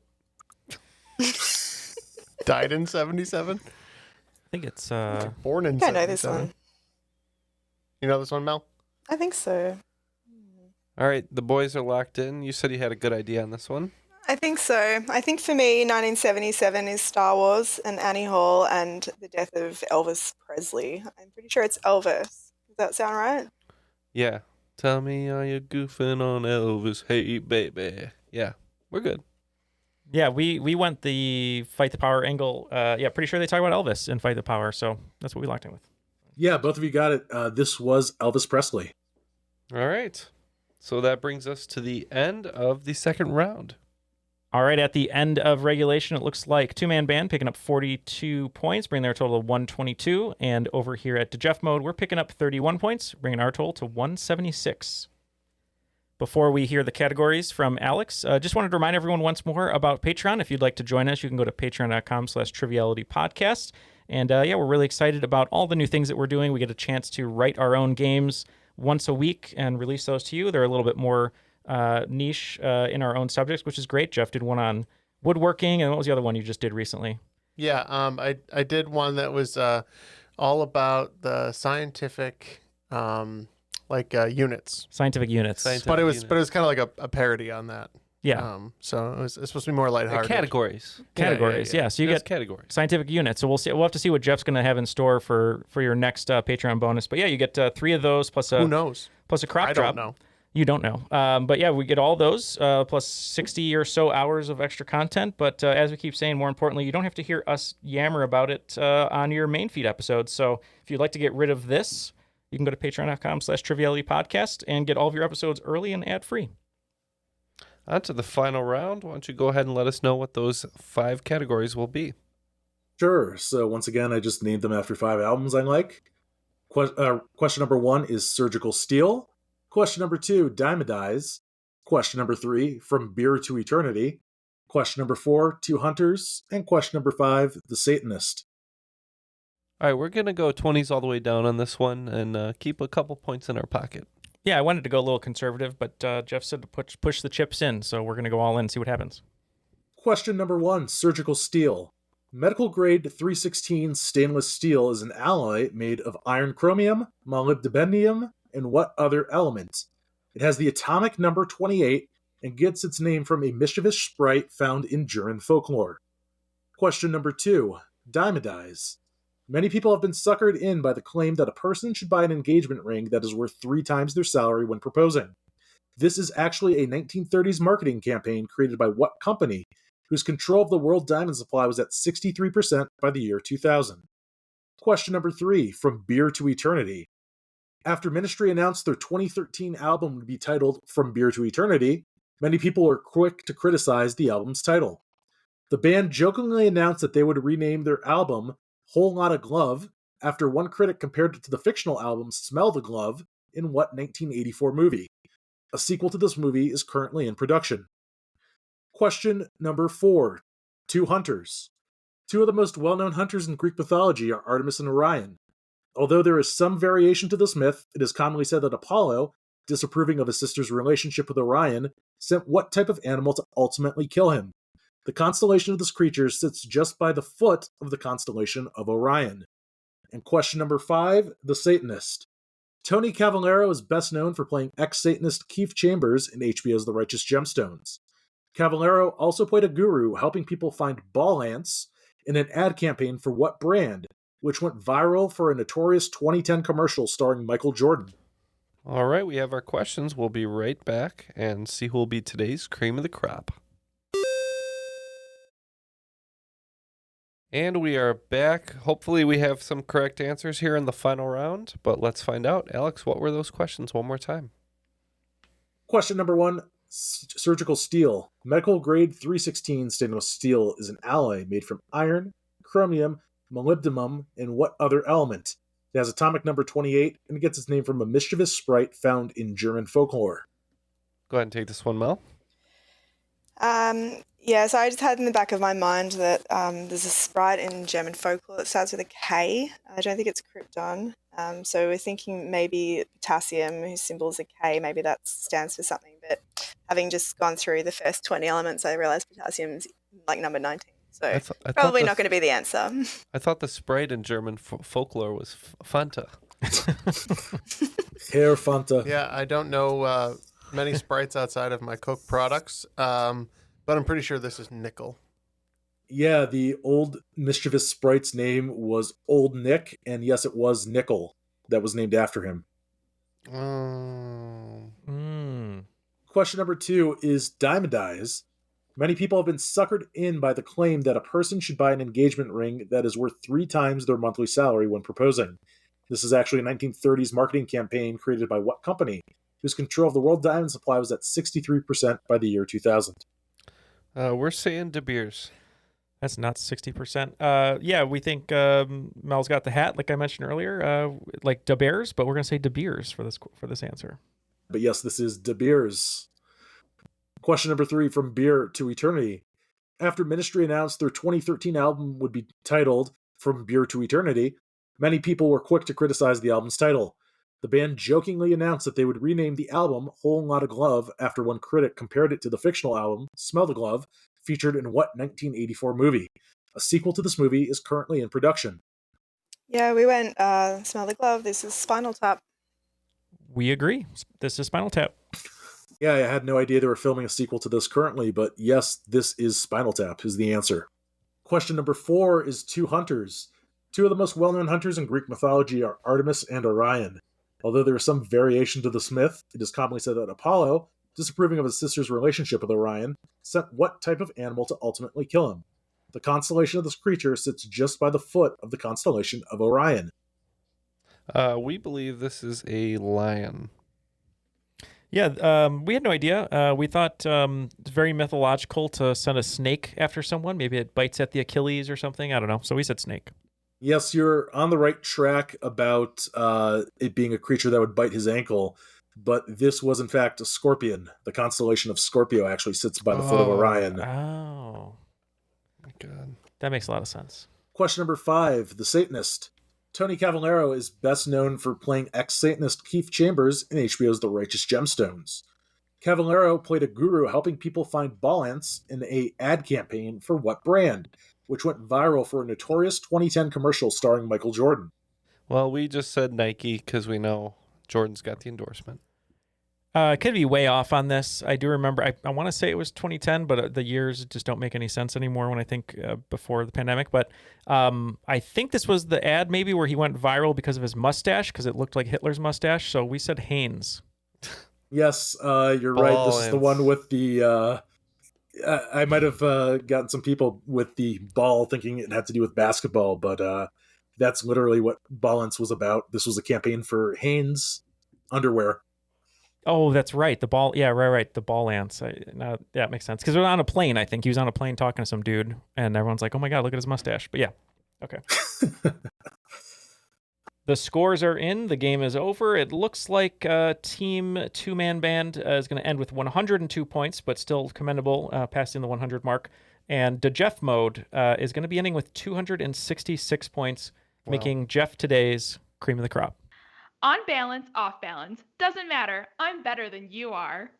Died in 77? I think it's Born in I 77. know this one. You know this one, Mel? I think so. All right, the boys are locked in. You said you had a good idea on this one. I think so. I think for me, 1977 is Star Wars and Annie Hall and the death of Elvis Presley. I'm pretty sure it's Elvis. Does that sound right? Yeah. Tell me, are you goofing on Elvis? Hey, baby. Yeah, we're good. Yeah, we went the Fight the Power angle. Yeah, pretty sure they talk about Elvis in Fight the Power, so that's what we locked in with. Yeah, both of you got it. This was Elvis Presley. All right. So that brings us to the end of the second round. All right, at the end of regulation, it looks like two-man band picking up 42 points, bringing their total to 122. And over here at Jeff mode, we're picking up 31 points, bringing our total to 176. Before we hear the categories from Alex, just wanted to remind everyone once more about Patreon. If you'd like to join us, you can go to patreon.com/trivialitypodcast. And yeah, we're really excited about all the new things that we're doing. We get a chance to write our own games once a week and release those to you. They're a little bit more niche in our own subjects, which is great. Jeff did one on woodworking, and what was the other one you just did recently? Yeah, I did one that was all about the scientific units. Scientific units. But it was kind of like a parody on that. Yeah. So it's supposed to be more lighthearted. Categories. Yeah. So you get categories. Scientific units. So we'll have to see what Jeff's going to have in store for your next Patreon bonus. But yeah, you get 3 of those plus a Who knows? Plus a crop I drop. don't know. You don't know. But yeah, we get all those plus 60 or so hours of extra content. But as we keep saying, more importantly, you don't have to hear us yammer about it on your main feed episodes. So if you'd like to get rid of this, you can go to patreon.com/trivialitypodcast and get all of your episodes early and ad-free. On to the final round. Why don't you go ahead and let us know what those 5 categories will be? Sure. So once again, I just named them after 5 albums I like. Question number 1 is surgical steel. Question number 2, diamodize. Question number 3, from beer to eternity. Question number 4, two hunters. And question number 5, the Satanist. All right, we're going to go 20s all the way down on this one and keep a couple points in our pocket. Yeah, I wanted to go a little conservative, but Jeff said to push the chips in, so we're going to go all in and see what happens. Question number 1, surgical steel. Medical grade 316 stainless steel is an alloy made of iron chromium, molybdenum, and what other element? It has the atomic number 28 and gets its name from a mischievous sprite found in German folklore. Question number 2, diamodize. Many people have been suckered in by the claim that a person should buy an engagement ring that is worth 3 times their salary when proposing. This is actually a 1930s marketing campaign created by what company, whose control of the world diamond supply was at 63% by the year 2000? Question number 3, from beer to eternity. After Ministry announced their 2013 album would be titled From Beer to Eternity, many people were quick to criticize the album's title. The band jokingly announced that they would rename their album Whole Lotta Glove after one critic compared it to the fictional album Smell the Glove in what 1984 movie? A sequel to this movie is currently in production. Question number 4, two hunters. Two of the most well-known hunters in Greek mythology are Artemis and Orion. Although there is some variation to this myth, it is commonly said that Apollo, disapproving of his sister's relationship with Orion, sent what type of animal to ultimately kill him? The constellation of this creature sits just by the foot of the constellation of Orion. And question number 5, the Satanist. Tony Cavallero is best known for playing ex-Satanist Keith Chambers in HBO's The Righteous Gemstones. Cavallero also played a guru helping people find ball ants in an ad campaign for what brand, which went viral for a notorious 2010 commercial starring Michael Jordan. All right, we have our questions. We'll be right back and see who will be today's cream of the crop. And we are back. Hopefully we have some correct answers here in the final round, but let's find out. Alex, what were those questions one more time? Question number 1, surgical steel. Medical grade 316 stainless steel is an alloy made from iron, chromium, molybdenum, and what other element? It has atomic number 28 and it gets its name from a mischievous sprite found in German folklore. Go ahead and take this one, Mel. Yeah, so I just had in the back of my mind that there's a sprite in German folklore that starts with a K. I don't think it's Krypton. So we're thinking maybe potassium, whose symbol is a K, maybe that stands for something. But having just gone through the first 20 elements, I realized potassium's like number 19. So probably not going to be the answer. I thought the sprite in German folklore was Fanta. Hair Fanta. Yeah, I don't know many sprites outside of my Coke products, but I'm pretty sure this is nickel. Yeah, the old mischievous sprite's name was Old Nick, and yes, it was Nickel that was named after him. Question number 2 is diamodize. Many people have been suckered in by the claim that a person should buy an engagement ring that is worth 3 times their monthly salary when proposing. This is actually a 1930s marketing campaign created by what company, whose control of the world diamond supply was at 63% by the year 2000? We're saying De Beers. That's not 60%. Yeah, we think Mel's got the hat, like I mentioned earlier, like De Beers, but we're going to say De Beers for this answer. But yes, this is De Beers. Question number 3, from beer to eternity. After Ministry announced their 2013 album would be titled From Beer to Eternity, many people were quick to criticize the album's title. The band jokingly announced that they would rename the album Whole Lotta Glove after one critic compared it to the fictional album Smell the Glove, featured in what 1984 movie? A sequel to this movie is currently in production. Yeah, we went Smell the Glove. This is Spinal Tap. We agree. This is Spinal Tap. Yeah, I had no idea they were filming a sequel to this currently, but yes, this is Spinal Tap is the answer. Question number 4 is two hunters. Two of the most well-known hunters in Greek mythology are Artemis and Orion. Although there is some variation to this myth, it is commonly said that Apollo, disapproving of his sister's relationship with Orion, sent what type of animal to ultimately kill him? The constellation of this creature sits just by the foot of the constellation of Orion. We believe this is a lion. Yeah, we had no idea. We thought it's very mythological to send a snake after someone. Maybe it bites at the Achilles or something. I don't know. So we said snake. Yes, you're on the right track about it being a creature that would bite his ankle, but this was in fact a scorpion. The constellation of Scorpio actually sits by the foot of Orion. Oh, God. that makes a lot of sense. Question number 5, the Satanist. Tony Cavallero is best known for playing ex-Satanist Keith Chambers in HBO's The Righteous Gemstones. Cavallero played a guru helping people find ball ants in an ad campaign for what brand, which went viral for a notorious 2010 commercial starring Michael Jordan. Well, we just said Nike because we know Jordan's got the endorsement. I could be way off on this. I do remember, I want to say it was 2010, but the years just don't make any sense anymore when I think before the pandemic. But I think this was the ad maybe where he went viral because of his mustache, because it looked like Hitler's mustache. So we said Hanes. Yes, you're right. This is the one with the... I might have gotten some people with the ball thinking it had to do with basketball, but that's literally what Ballance was about. This was a campaign for Hanes underwear. Oh, that's right. The ball. Yeah, right. The ball ants. That makes sense. Because it was on a plane, I think. He was on a plane talking to some dude, and everyone's like, oh my God, look at his mustache. But yeah. Okay. The scores are in. The game is over. It looks like Team Two-Man Band is going to end with 102 points, but still commendable, passing the 100 mark. And the Jeff mode is going to be ending with 266 points, making Jeff today's cream of the crop. On balance, off balance. Doesn't matter. I'm better than you are.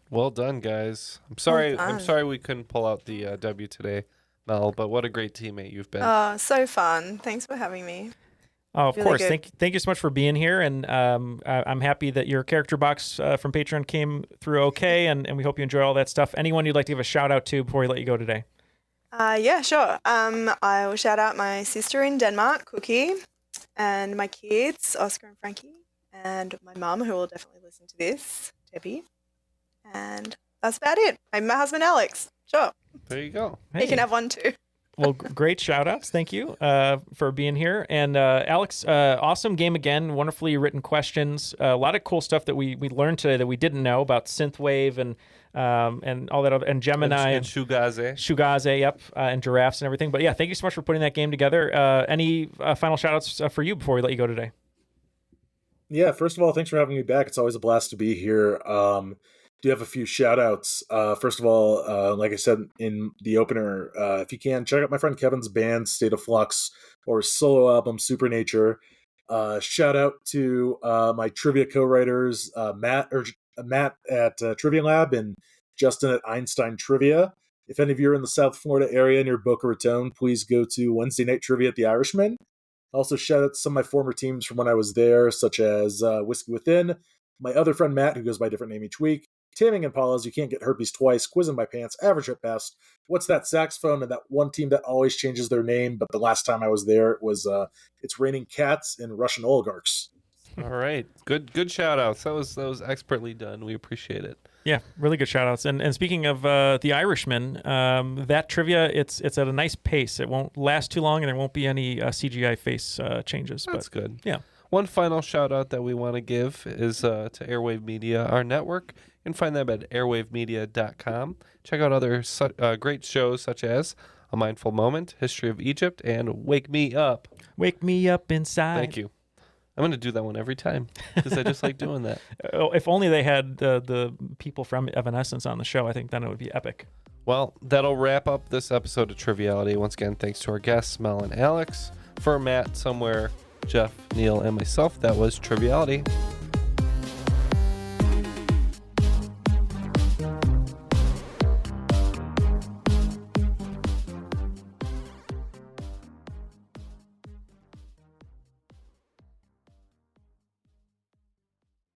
Well done, guys. I'm sorry we couldn't pull out the W today, Mel, but what a great teammate you've been. Oh, so fun. Thanks for having me. Oh, of Really course. good. Thank you so much for being here. And I'm happy that your character box from Patreon came through okay. And we hope you enjoy all that stuff. Anyone you'd like to give a shout out to before we let you go today? Yeah, sure. I will shout out my sister in Denmark, Cookie, and my kids, Oscar and Frankie, and my mum, who will definitely listen to this, Debbie. And that's about it. And my husband, Alex. Sure. There you go. He can have one too. Well, great shout outs. Thank you for being here. And Alex, awesome game again. Wonderfully written questions. A lot of cool stuff that we learned today that we didn't know about synthwave and all that other, and Gemini and Shugaze, yep, and giraffes and everything. But yeah, thank you so much for putting that game together. Any final shout outs for you before we let you go today? Yeah, first of all, thanks for having me back. It's always a blast to be here. Do have a few shout outs. First of all, like I said in the opener, if you can, check out my friend Kevin's band, State of Flux, or his solo album, Supernature. Shout out to my trivia co-writers, Matt at Trivia Lab and Justin at Einstein Trivia. If any of you are in the South Florida area near Boca Raton, please go to Wednesday Night Trivia at the Irishman. Also, shout out to some of my former teams from when I was there, such as Whiskey Within, my other friend Matt, who goes by a different name each week, Taming and Paula's You Can't Get Herpes Twice, Quizzing My Pants, Average at Best, What's That Saxophone, and that one team that always changes their name, but the last time I was there, it was It's Raining Cats and Russian Oligarchs. All right. Good shout outs. That was expertly done. We appreciate it. Yeah, really good shout outs. And speaking of the Irishman, that trivia, it's at a nice pace. It won't last too long and there won't be any CGI face changes. That's good. Yeah. One final shout out that we want to give is to Airwave Media, our network. You can find them at airwavemedia.com. Check out other great shows such as A Mindful Moment, History of Egypt, and Wake Me Up. Wake me up inside. Thank you. I'm going to do that one every time because I just like doing that. If only they had the people from Evanescence on the show, I think then it would be epic. Well, that'll wrap up this episode of Triviality. Once again, thanks to our guests, Mel and Alex. For Matt, somewhere, Jeff, Neal, and myself, that was Triviality.